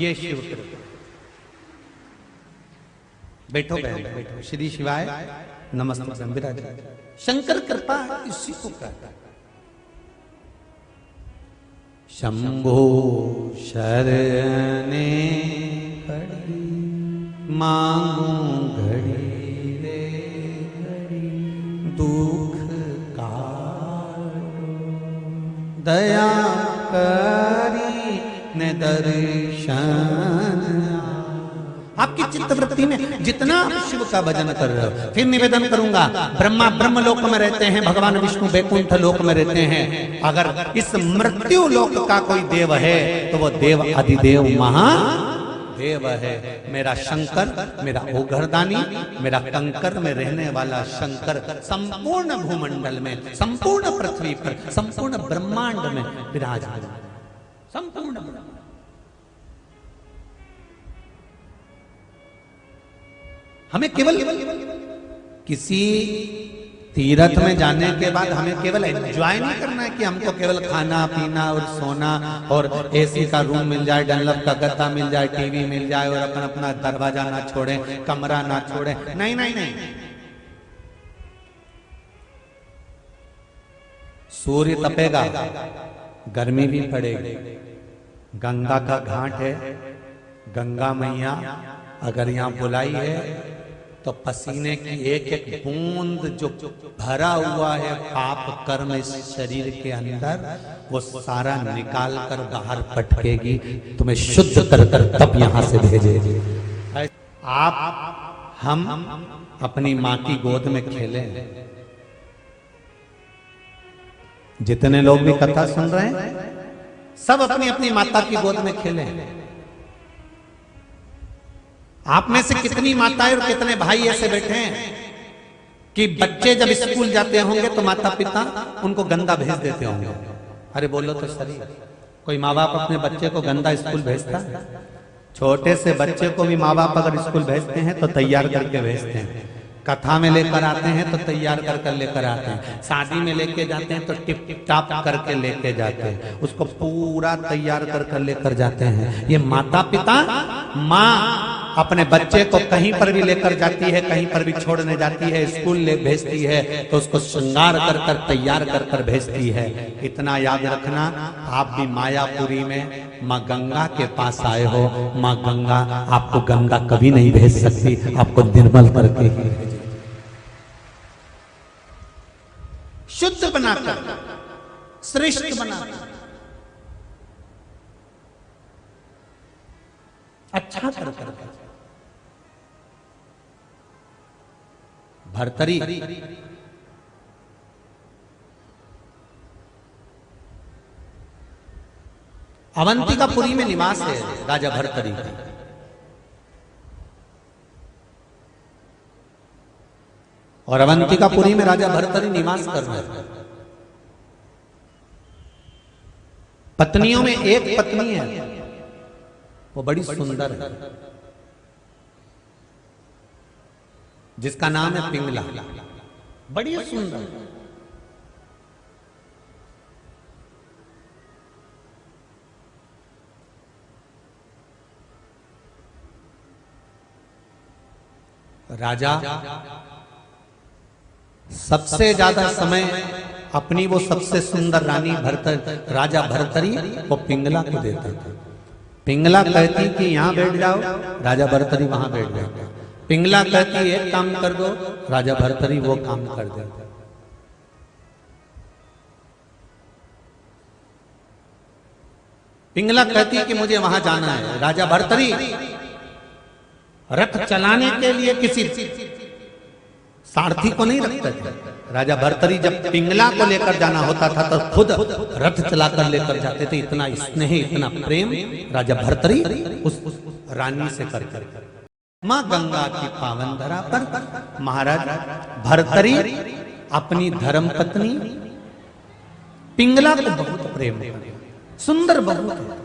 ये शिव कृपा। बैठो बहन, बैठो। श्री शिवाय नमस्तुभ्यम विराज। शंकर कृपा इसी को कहता है। शंभो शरणे पड़ी मांगू घड़ी रे घड़ी, दुख काटो दया करी ने दर्शन। आपकी चित्तवृत्ति में जितना शिव का भजन कर रहे हो, फिर निवेदन करूंगा, ब्रह्मा ब्रह्म लोक में रहते हैं, भगवान विष्णु वैकुंठ लोक में रहते हैं। अगर इस मृत्यु लोक का कोई देव है तो वो देव अधिदेव महादेव। देव है। मेरा शंकर, मेरा ओघरदानी, मेरा कंकर में रहने वाला शंकर संपूर्ण भूमंडल में, संपूर्ण पृथ्वी पर, संपूर्ण ब्रह्मांड में विराजमान, संपूर्ण ब्रह्मांड। हमें केवल किसी तीर्थ में जाने के बाद हमें केवल एंजॉय नहीं करना है कि हमको केवल खाना पीना और सोना और एसी का रूम मिल जाए, डनलप का गद्दा मिल जाए, टीवी मिल जाए और अपन अपना दरवाजा ना छोड़े, कमरा ना छोड़े। नहीं नहीं नहीं, सूर्य तपेगा, गर्मी भी पड़ेगी, गंगा का घाट है, गंगा मैया अगर यहाँ बुलाई है तो पसीने की एक एक बूंद जो भरा हुआ है पाप कर्म इस शरीर के अंदर, वो सारा निकाल कर बाहर पटकेगी, तुम्हें शुद्ध कर कर तब यहां से भेजेगी। आप हम अपनी माँ की गोद में खेले, जितने लोग भी कथा सुन रहे हैं सब अपनी अपनी माता की गोद में खेले। आप में से कितनी माताएं और कितने भाई ऐसे बैठे हैं कि बच्चे जब स्कूल जाते होंगे तो माता पिता उनको गंदा भेज देते होंगे? अरे बोलो तो सही, कोई माँ बाप अपने बच्चे को गंदा स्कूल भेजता है? छोटे से बच्चे को भी माँ बाप अगर स्कूल भेजते हैं तो तैयार करके भेजते हैं, कथा में लेकर आते हैं तो तैयार कर लेकर आते हैं, शादी में लेके जाते हैं तो टिप टाप करके लेके जाते हैं, उसको पूरा तैयार कर लेकर जाते हैं। ये माता पिता, माँ अपने बच्चे को कहीं पर भी लेकर जाती है, कहीं पर भी छोड़ने जाती है, स्कूल ले भेजती है तो उसको श्रृंगार कर तैयार कर भेजती है। इतना याद रखना, आप भी मायापुरी में माँ गंगा के पास आए हो, माँ गंगा आपको गंगा कभी नहीं भेज सकती, आपको निर्मल करके ही भेजेगी, शुद्ध बनाकर, श्रेष्ठ बनाकर, अच्छा कर। भर्तरी अवंतिकापुरी में निवास है राजा भर्तरी का। और अवंतिकापुरी में राजा भर्तरी निवास कर रहे हैं। पत्नियों में एक पत्नी है, वो बड़ी सुंदर है, जिसका नाम है पिंगला, बड़ी सुंदर। राजा सबसे ज्यादा समय अपनी वो सबसे सुंदर रानी राजा भर्तरी वो पिंगला को देता था। पिंगला कहती कि यहां बैठ जाओ, राजा भर्तरी वहां बैठ जाता। पिंगला कहती एक काम कर दो, राजा भर्तरी वो काम कर देता। पिंगला कहती कि मुझे वहां जाना है, राजा भर्तरी रथ चलाने के लिए किसी सारथी को नहीं रखते थे। राजा भर्तरी जब पिंगला को लेकर जाना होता था तो खुद रथ चलाकर लेकर जाते थे। इतना स्नेह, इतना प्रेम राजा भर्तरी उस रानी से करते। माँ गंगा की पावन धरा पर महाराज भर्तरी अपनी धर्म पत्नी पिंगला को बहुत प्रेम करते, सुंदर बहुत है।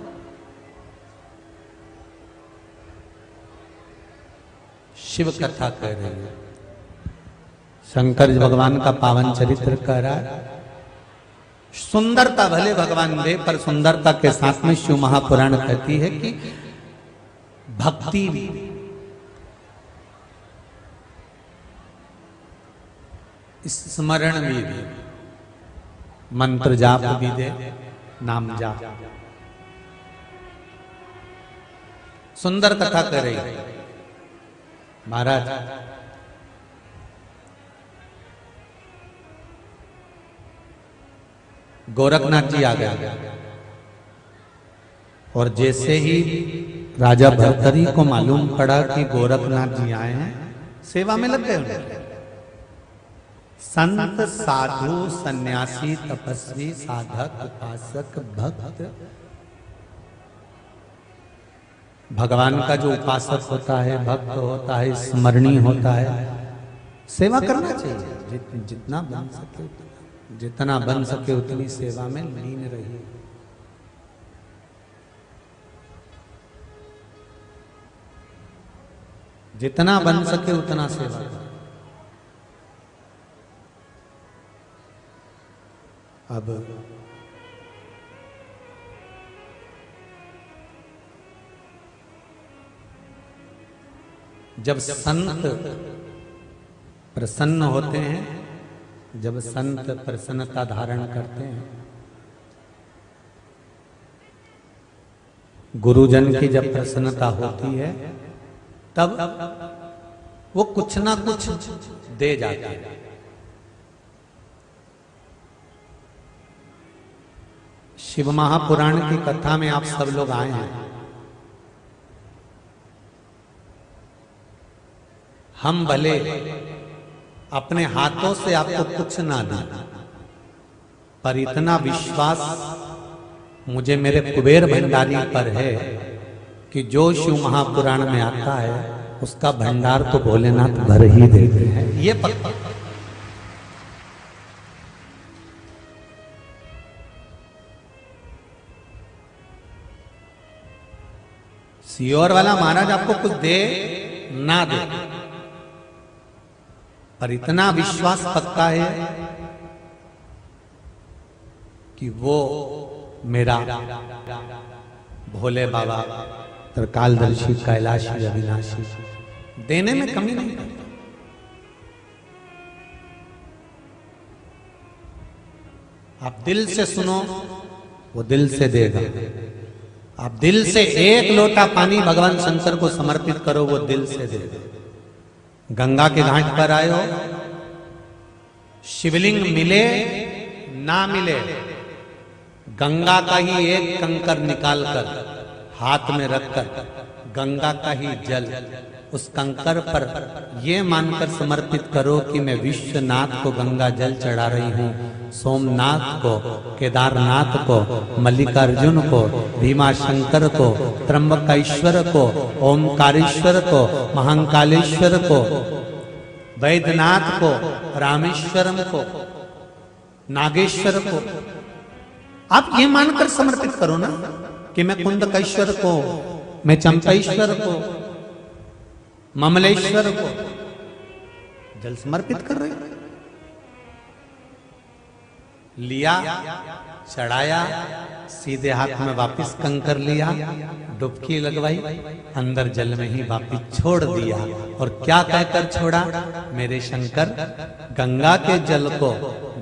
शिव कथा कह रही है, शंकर भगवान का पावन चरित्र कह रहा है। सुंदरता भले भगवान दे, पर सुंदरता के साथ में शिव महापुराण कहती है कि भक्ति भी, स्मरण भी दे, मंत्र जाप भी दे, नाम जाप। सुंदर कथा कर रही है महाराज। गोरखनाथ जी आ गए और जैसे ही राजा भर्तरी को मालूम पड़ा कि गोरखनाथ जी आए हैं, सेवा में लग गए। संत साधु सन्यासी तपस्वी साधक उपासक भक्त भगवान का जो उपासक होता है, भक्त होता है, स्मरणीय होता है, सेवा करना चाहिए। जितना बन सके, जितना बन सके उतनी सेवा में लीन रहिए। जितना बन सके उतना सेवा करें। अब जब संत प्रसन्न होते हैं, जब संत प्रसन्नता धारण करते हैं, गुरुजन की जब प्रसन्नता होती है, तब वो कुछ ना कुछ दे जाते हैं। शिव महापुराण की कथा में आप सब लोग आए हैं। हम भले अपने हाथों से आपको कुछ ना दें, पर इतना विश्वास मुझे मेरे कुबेर भंडारी पर है कि जो शिव महापुराण में आता है उसका भंडार तो भोलेनाथ भर ही देते हैं। ये पक्का। सियोर वाला महाराज आपको कुछ दे ना दे, पर इतना विश्वास पक्का है कि वो मेरा भोले बाबा त्रिकालदर्शी कैलाशी अविनाशी देने में कमी नहीं करता। आप दिल से सुनो, वो दिल से देगा। आप दिल से एक लोटा पानी भगवान शंकर को समर्पित करो, वो दिल से देगा। गंगा के घाट पर आए हो, शिवलिंग मिले ना मिले, गंगा का ही एक कंकर निकालकर हाथ में रखकर गंगा का ही जल उस कंकर पर ये मानकर समर्पित करो कि मैं विश्वनाथ को गंगा जल चढ़ा रही हूं, सोमनाथ को, केदारनाथ को, मल्लिकार्जुन को, भीमाशंकर को, त्र्यंबकेश्वर को, ओमकारेश्वर को, महाकालेश्वर को, वैद्यनाथ को, रामेश्वरम को, नागेश्वर को। आप ये मानकर समर्पित करो ना कि मैं कुंदकेश्वर को, मैं चंपेश्वर को, ममलेश्वर को जल समर्पित कर रहे। लिया, चढ़ाया, सीधे हाथ में वापस कंकर लिया, डुबकी लगवाई, अंदर जल में ही वापस छोड़ दिया। और क्या कहकर छोड़ा? मेरे शंकर गंगा के जल को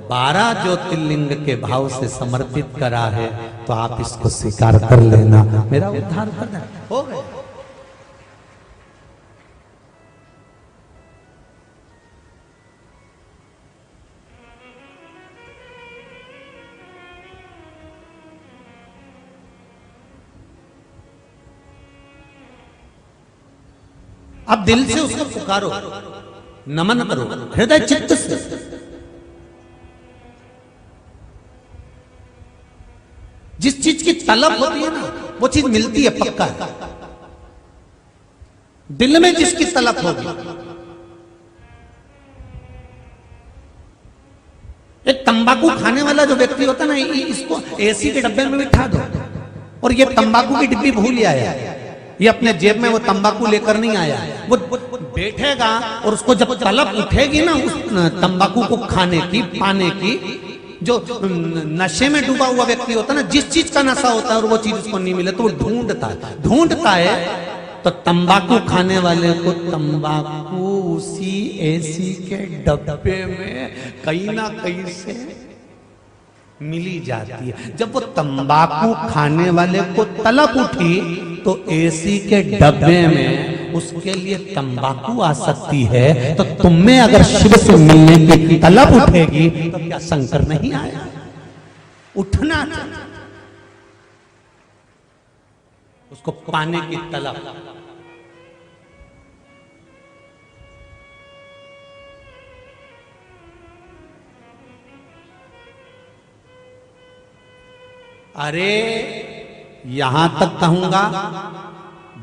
12 ज्योतिर्लिंग के भाव से समर्पित करा है, तो आप इसको स्वीकार कर लेना, मेरा उद्धार कर देना। हो गया। अब दिल से उसको पुकारो, नमन करो, हृदय चित्त से। जिस चीज की तलब होती है ना, वो चीज मिलती है, पक्का है। दिल में जिसकी तलब होगी, एक तंबाकू खाने वाला जो व्यक्ति होता है ना, इसको एसी के डब्बे में बिठा दो और ये तंबाकू की डिब्बी भूल आया, ये अपने जेब में वो तंबाकू लेकर नहीं आया, वो बैठेगा और उसको जब तलब उठेगी ना उस तंबाकू को खाने की, पाने की, जो नशे में डूबा हुआ व्यक्ति होता है ना, जिस चीज का नशा होता है और वो चीज उसको नहीं मिले तो वो ढूंढता है। तो तंबाकू खाने वाले को तंबाकू उसी एसी के डब्बे में कहीं ना कहीं से मिली जाती है। जब वो तंबाकू खाने वाले को तलब उठी तो एसी के डब्बे में उसके लिए तंबाकू आ सकती है, तो तुम में अगर शिव से मिलने की तलब उठेगी तो क्या शंकर नहीं आएगा? उठना चाहिए उसको पाने की तलब। अरे यहां तक कहूंगा,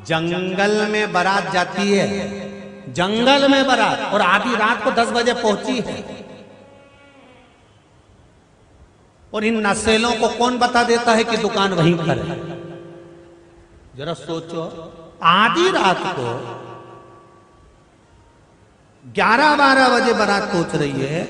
जंगल में बारात जाती है, जंगल में बारात, और आधी रात को 10 बजे पहुंची है। और इन नशेलों को कौन बता देता है कि दुकान वहीं पर है? जरा सोचो, आधी रात को 11-12 बजे बारात पहुंच रही है,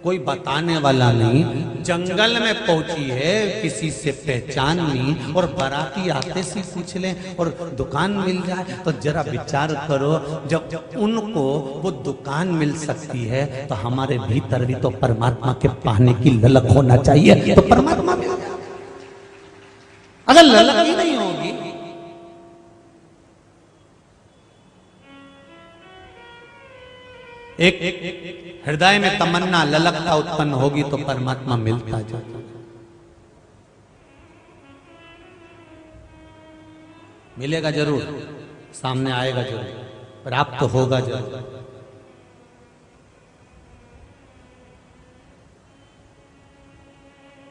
कोई बताने वाला नहीं, जंगल में पहुंची है, किसी से पहचान नहीं, और बाराती आते से पूछ लें और दुकान मिल जाए। तो जरा विचार करो, जब उनको वो दुकान मिल सकती है तो हमारे भीतर भी तो परमात्मा के पाने की ललक होना चाहिए, तो परमात्मा मिल जाए। अगर ललक ही नहीं होगी, एक हृदय में तमन्ना ललकता उत्पन्न होगी तो परमात्मा मिलता जाता, मिलेगा जरूर, सामने आएगा जरूर, प्राप्त होगा जरूर।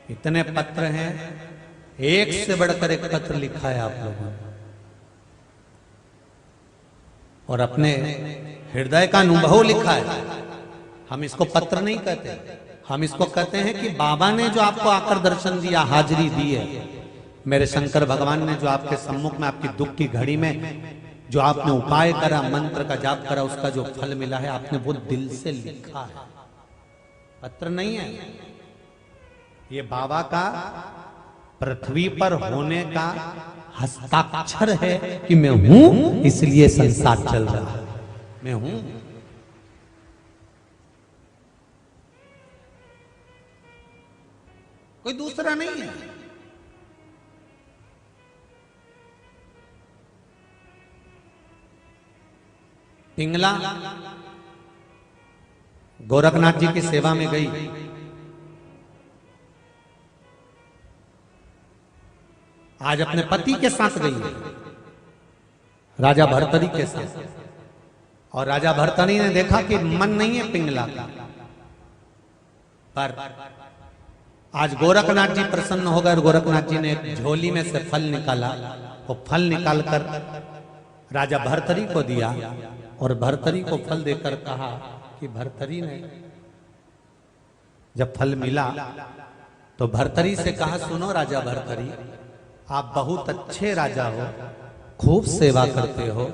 इतने पत्र हैं, एक से बढ़कर एक पत्र लिखा है आप लोगों ने, और अपने हृदय का अनुभव लिखा है। हम इसको पत्र नहीं कहते, हम इसको कहते हैं कि बाबा ने जो आपको आकर दर्शन दिया, हाजिरी दी है, मेरे शंकर भगवान ने जो आपके सम्मुख में आपकी दुख की घड़ी में जो आपने उपाय करा, मंत्र का जाप करा, उसका जो फल मिला है, आपने वो दिल से लिखा है, पत्र नहीं है। ये बाबा का पृथ्वी पर होने का हस्ताक्षर है कि मैं हूं, इसलिए संसार चल रहा है, मैं हूं। कोई दूसरा नहीं है। पिंगला गोरखनाथ जी की सेवा में गई, आज अपने पति के साथ गई है, राजा भर्तरी के साथ, और राजा भर्तरी ने देखा कि मन नहीं है पिंगला का, पर आज गोरखनाथ जी प्रसन्न हो गए और गोरखनाथ जी ने एक झोली में से फल निकाला, वो फल निकालकर राजा भर्तरी को दिया, और भर्तरी को फल देकर कहा कि भर्तरी ने जब फल मिला तो भर्तरी से कहा, सुनो राजा भर्तरी, आप बहुत अच्छे राजा हो, खूब सेवा करते हो,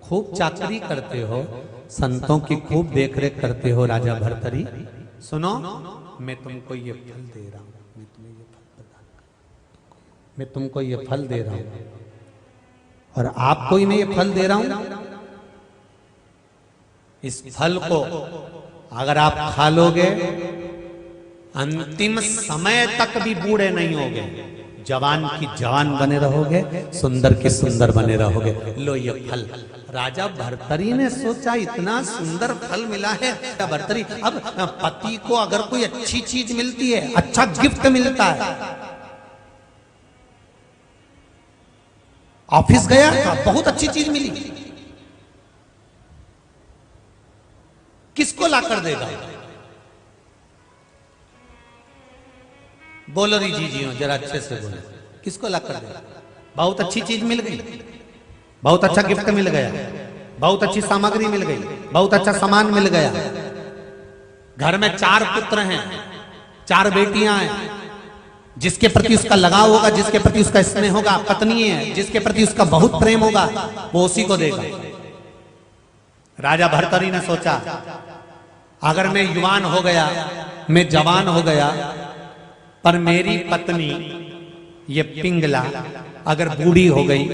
खूब चाकरी करते हो, संतों की खूब देखरेख करते हो राजा भर्तरी, सुनो मैं तुमको ये फल दे रहा हूं, मैं तुम्हें ये फल प्रदान कर, मैं तुमको ये फल दे रहा हूं, और आपको ही मैं ये फल दे रहा हूं, इस फल को अगर आप खा लोगे अंतिम समय तक भी बूढ़े नहीं होगे, जवान की जवान बने रहोगे, सुंदर की सुंदर बने रहोगे। लो ये फल। राजा भर्तरी ने सोचा इतना सुंदर फल मिला है, भर्तरी, अब पति को अगर कोई अच्छी चीज मिलती है, अच्छा गिफ्ट मिलता है, ऑफिस गया बहुत अच्छी चीज मिली, किसको ला कर देगा? बोलो री जी हो, जरा अच्छे से बोलो, किसको ला कर देगा? बहुत अच्छी चीज मिल गई, बहुत अच्छा गिफ्ट मिल गया, बहुत अच्छी सामग्री मिल गई, बहुत अच्छा सामान मिल गया, घर में 4 पुत्र हैं, 4 बेटियां हैं, जिसके प्रति उसका लगाव होगा, जिसके प्रति उसका स्नेह होगा, पत्नी है जिसके प्रति उसका बहुत प्रेम होगा, वो उसी को देगा। राजा भर्तरी ने सोचा अगर मैं युवान हो गया, मैं जवान हो गया, पर मेरी पत्नी ये पिंगला अगर बूढ़ी हो गई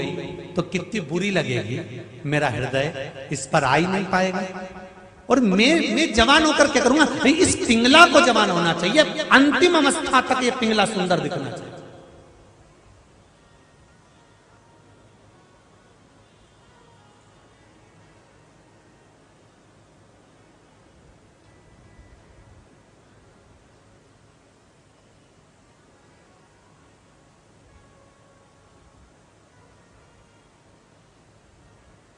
तो कितनी बुरी लगेगी, मेरा हृदय इस पर आ ही नहीं पाएगा, और मैं जवान होकर क्या करूंगा? इस पिंगला को जवान होना चाहिए, अंतिम अवस्था तक ये पिंगला सुंदर दिखना चाहिए।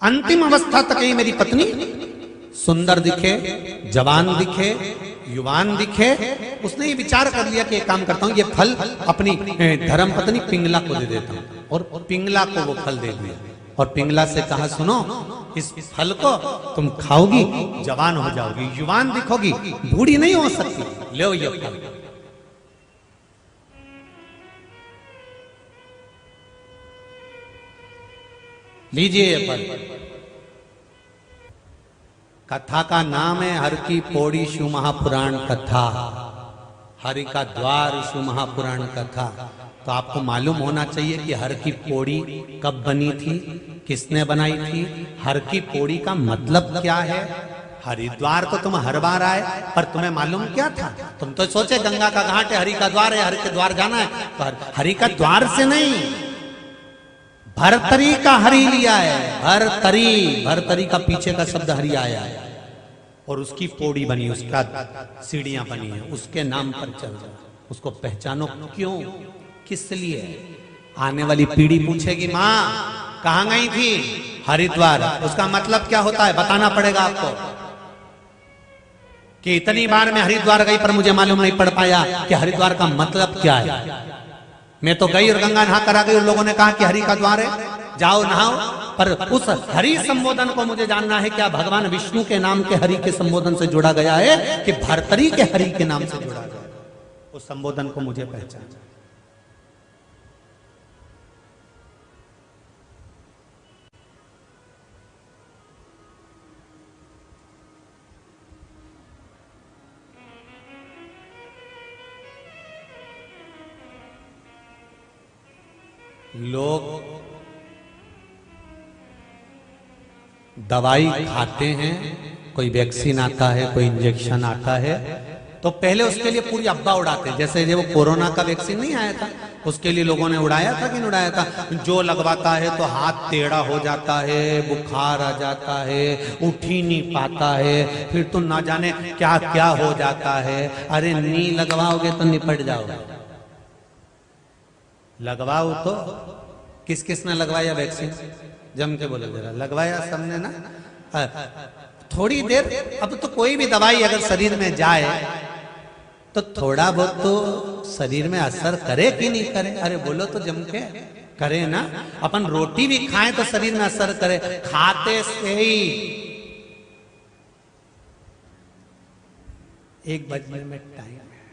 अंतिम अवस्था तक ही मेरी पत्नी सुंदर दिखे, जवान दिखे, युवान दिखे। उसने ये विचार कर लिया कि एक काम करता हूं, ये फल अपनी धर्म पत्नी पिंगला को दे देता हूं, और पिंगला को वो फल दे दिया। और पिंगला से कहा, सुनो, इस फल को तुम खाओगी, जवान हो जाओगी, युवान दिखोगी, बूढ़ी नहीं हो सकती, लो ये फल। लीजिए ये फल। कथा का नाम है हर की पौड़ी शिव महापुराण कथा, हरि का द्वार शिव महापुराण कथा। तो आपको मालूम होना चाहिए कि हर की पौड़ी कब बनी थी, किसने बनाई थी, हर की पौड़ी का मतलब क्या है। हरिद्वार तो तुम हर बार आए, पर तुम्हें मालूम क्या था? तुम तो सोचे गंगा का घाट है, हरि का द्वार है, हरि के द्वार जाना है। पर हरि का द्वार से नहीं, भरतरी का हरि लिया है। भरतरी, भरतरी का पीछे का शब्द हरि आया है, और उसकी पौड़ी बनी, उसका सीढ़ियां बनी है, उसके नाम पर चल रहा। उसको पहचानो क्यों, किस लिए? आने वाली पीढ़ी पूछेगी, माँ कहां गई थी? हरिद्वार। उसका मतलब क्या होता है बताना पड़ेगा आपको, कि इतनी बार मैं हरिद्वार गई पर मुझे मालूम नहीं पड़ पाया कि हरिद्वार का मतलब क्या है। मैं तो गई और गंगा नहा कर आ गई और लोगों ने कहा कि हरि का द्वार है, जाओ नहाओ, पर उस हरि संबोधन को मुझे जानना है, क्या भगवान विष्णु के नाम के हरि के संबोधन से जुड़ा गया है कि भरतरी के हरि के नाम से जुड़ा गया? उस संबोधन को मुझे पहचान। लोग दवाई खाते हैं, कोई वैक्सीन आता है, कोई इंजेक्शन आता है, तो पहले उसके लिए पूरी अब्बा उड़ाते हैं। जैसे वो कोरोना का वैक्सीन नहीं आया था, उसके लिए लोगों ने उड़ाया था कि नहीं उड़ाया था? जो लगवाता है तो हाथ टेढ़ा हो जाता है, बुखार आ जाता है, उठ ही नहीं पाता है, फिर तो ना जाने क्या क्या हो जाता है। अरे नी लगवाओगे तो निपट जाओगे, लगवाओ तो। किस किस ने लगवाया वैक्सीन? जम के बोलो जरा। लगवाया सबने ना। थोड़ी देर, अब तो कोई भी दवाई अगर शरीर में जाए तो थोड़ा बहुत तो शरीर में असर करे कि नहीं करे? अरे बोलो तो जम के, करे ना। अपन रोटी भी खाएं तो शरीर में असर करे, खाते से ही। 1 बजने में टाइम है,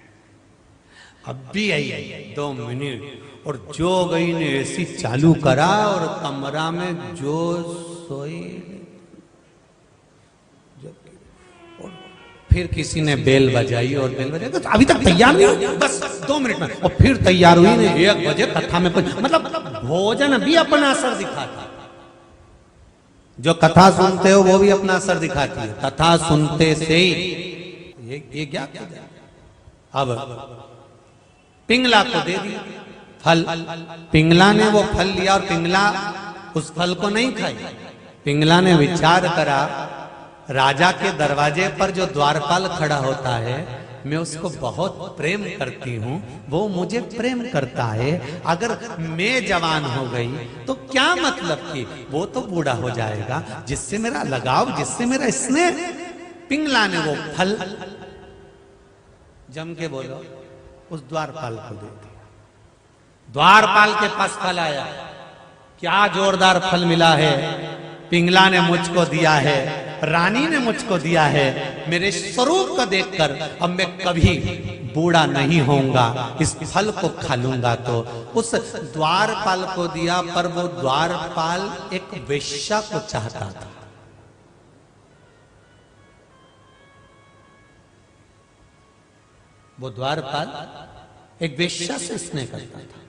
अब भी आई 2 मिनट, और जो गई ने एसी चालू करा और कमरा में जो सोई, और फिर किसी ने बेल बजाई और बेल बजाई, तो अभी तक तैयार नहीं हुई, बस 2 मिनट में, और फिर तैयार हुई ने 1 बजे कथा में कुछ, मतलब भोजन भी अपना असर दिखाता। जो कथा सुनते हो वो भी अपना असर दिखाती है, कथा सुनते से ही। ये क्या? अब पिंगला को दे दिया फल, पिंगला ने वो फल लिया और पिंगला उस फल को नहीं खाई। पिंगला ने विचार करा, राजा के दरवाजे पर जो द्वारपाल खड़ा होता है, मैं उसको बहुत प्रेम करती हूँ, वो मुझे प्रेम करता है। अगर मैं जवान हो गई तो क्या मतलब कि वो तो बूढ़ा हो जाएगा, जिससे मेरा लगाव, जिससे मेरा स्नेह। पिंगला ने वो फल, जम के बोलो, उस द्वारपाल को दे दिया। द्वारपाल के पास फल आया, क्या जोरदार फल मिला है। पिंगला ने मुझको दिया है, रानी ने मुझको दिया है, मेरे स्वरूप को देखकर अब मैं कभी बूढ़ा नहीं होऊंगा, इस फल को खा लूंगा। तो उस द्वारपाल को दिया, पर वो द्वारपाल एक वेश्या को चाहता था। वो द्वारपाल एक वेश्या से स्नेह करता था।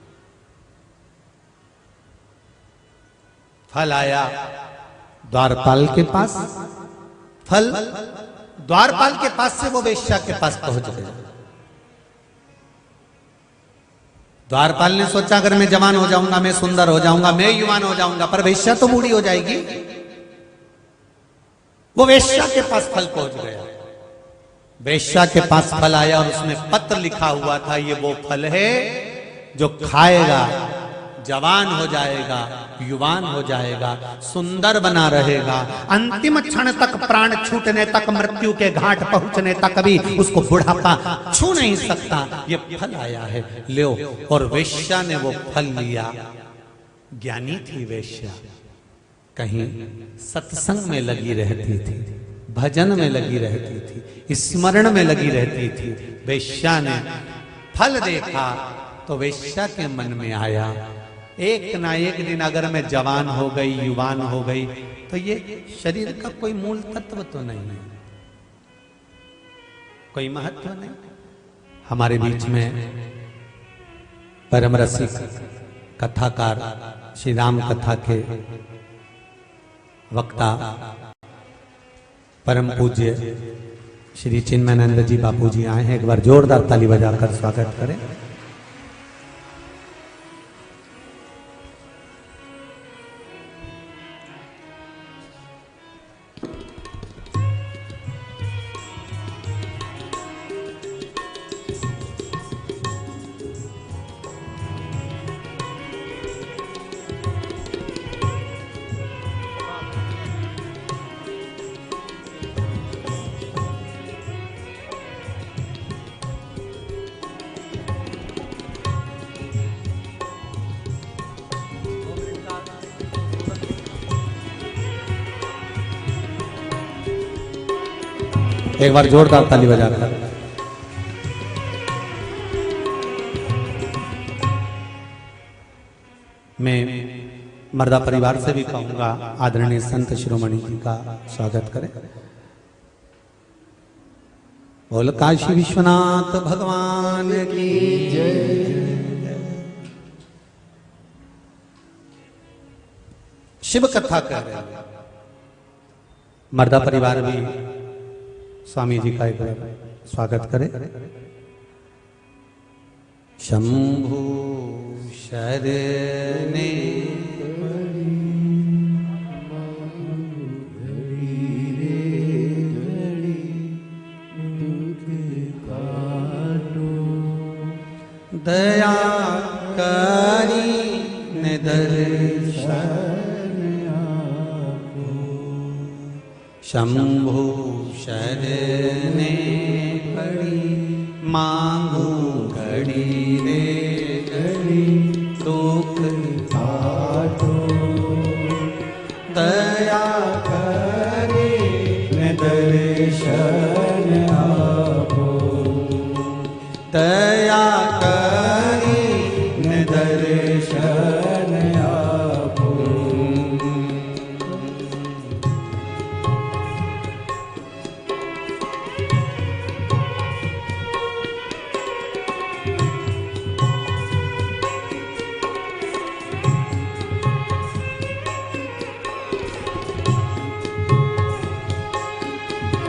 फल आया द्वारपाल के पास, फल द्वारपाल के पास से वो वेश्या के पास पहुंच गया। द्वारपाल ने सोचा अगर मैं जवान हो जाऊंगा, मैं सुंदर हो जाऊंगा, मैं युवान हो जाऊंगा, पर वेश्या तो बूढ़ी हो जाएगी। वो वेश्या के पास फल पहुंच गया। वेश्या के पास फल आया और उसमें पत्र लिखा हुआ था, ये वो फल है जो खाएगा जवान हो जाएगा, युवान हो जाएगा, सुंदर बना रहेगा, अंतिम क्षण तक, प्राण छूटने तक, मृत्यु के घाट पहुंचने तक भी उसको बुढ़ापा छू नहीं सकता। ये फल आया है, लो। और वेश्या ने वो फल लिया। ज्ञानी थी वेश्या, कहीं सत्संग में लगी रहती थी, भजन में लगी रहती थी, स्मरण में लगी रहती थी। वेश्या ने फल देखा तो वेश्या के मन में आया, एक ना एक दिन अगर मैं जवान हो गई, युवान हो गई, तो ये शरीर का कोई मूल तत्व तो नहीं है, कोई महत्व नहीं। हमारे बीच में परम रसिक कथाकार श्री राम कथा के वक्ता परम पूज्य श्री चिन्मयानंद जी बापू जी आए हैं। एक बार जोरदार ताली बजाकर स्वागत करें। एक बार जोरदार ताली बजाकर। मैं मर्दा परिवार से भी कहूंगा आदरणीय संत शिरोमणि जी का स्वागत करें। बोल काशी विश्वनाथ भगवान की जय। शिव कथा कर रहे हैं, मर्दा परिवार भी स्वामी जी का एक स्वागत करें। शंभु शरणे दया करी निदर्शन शंभु शरणे पड़ी मांगू घड़ी रे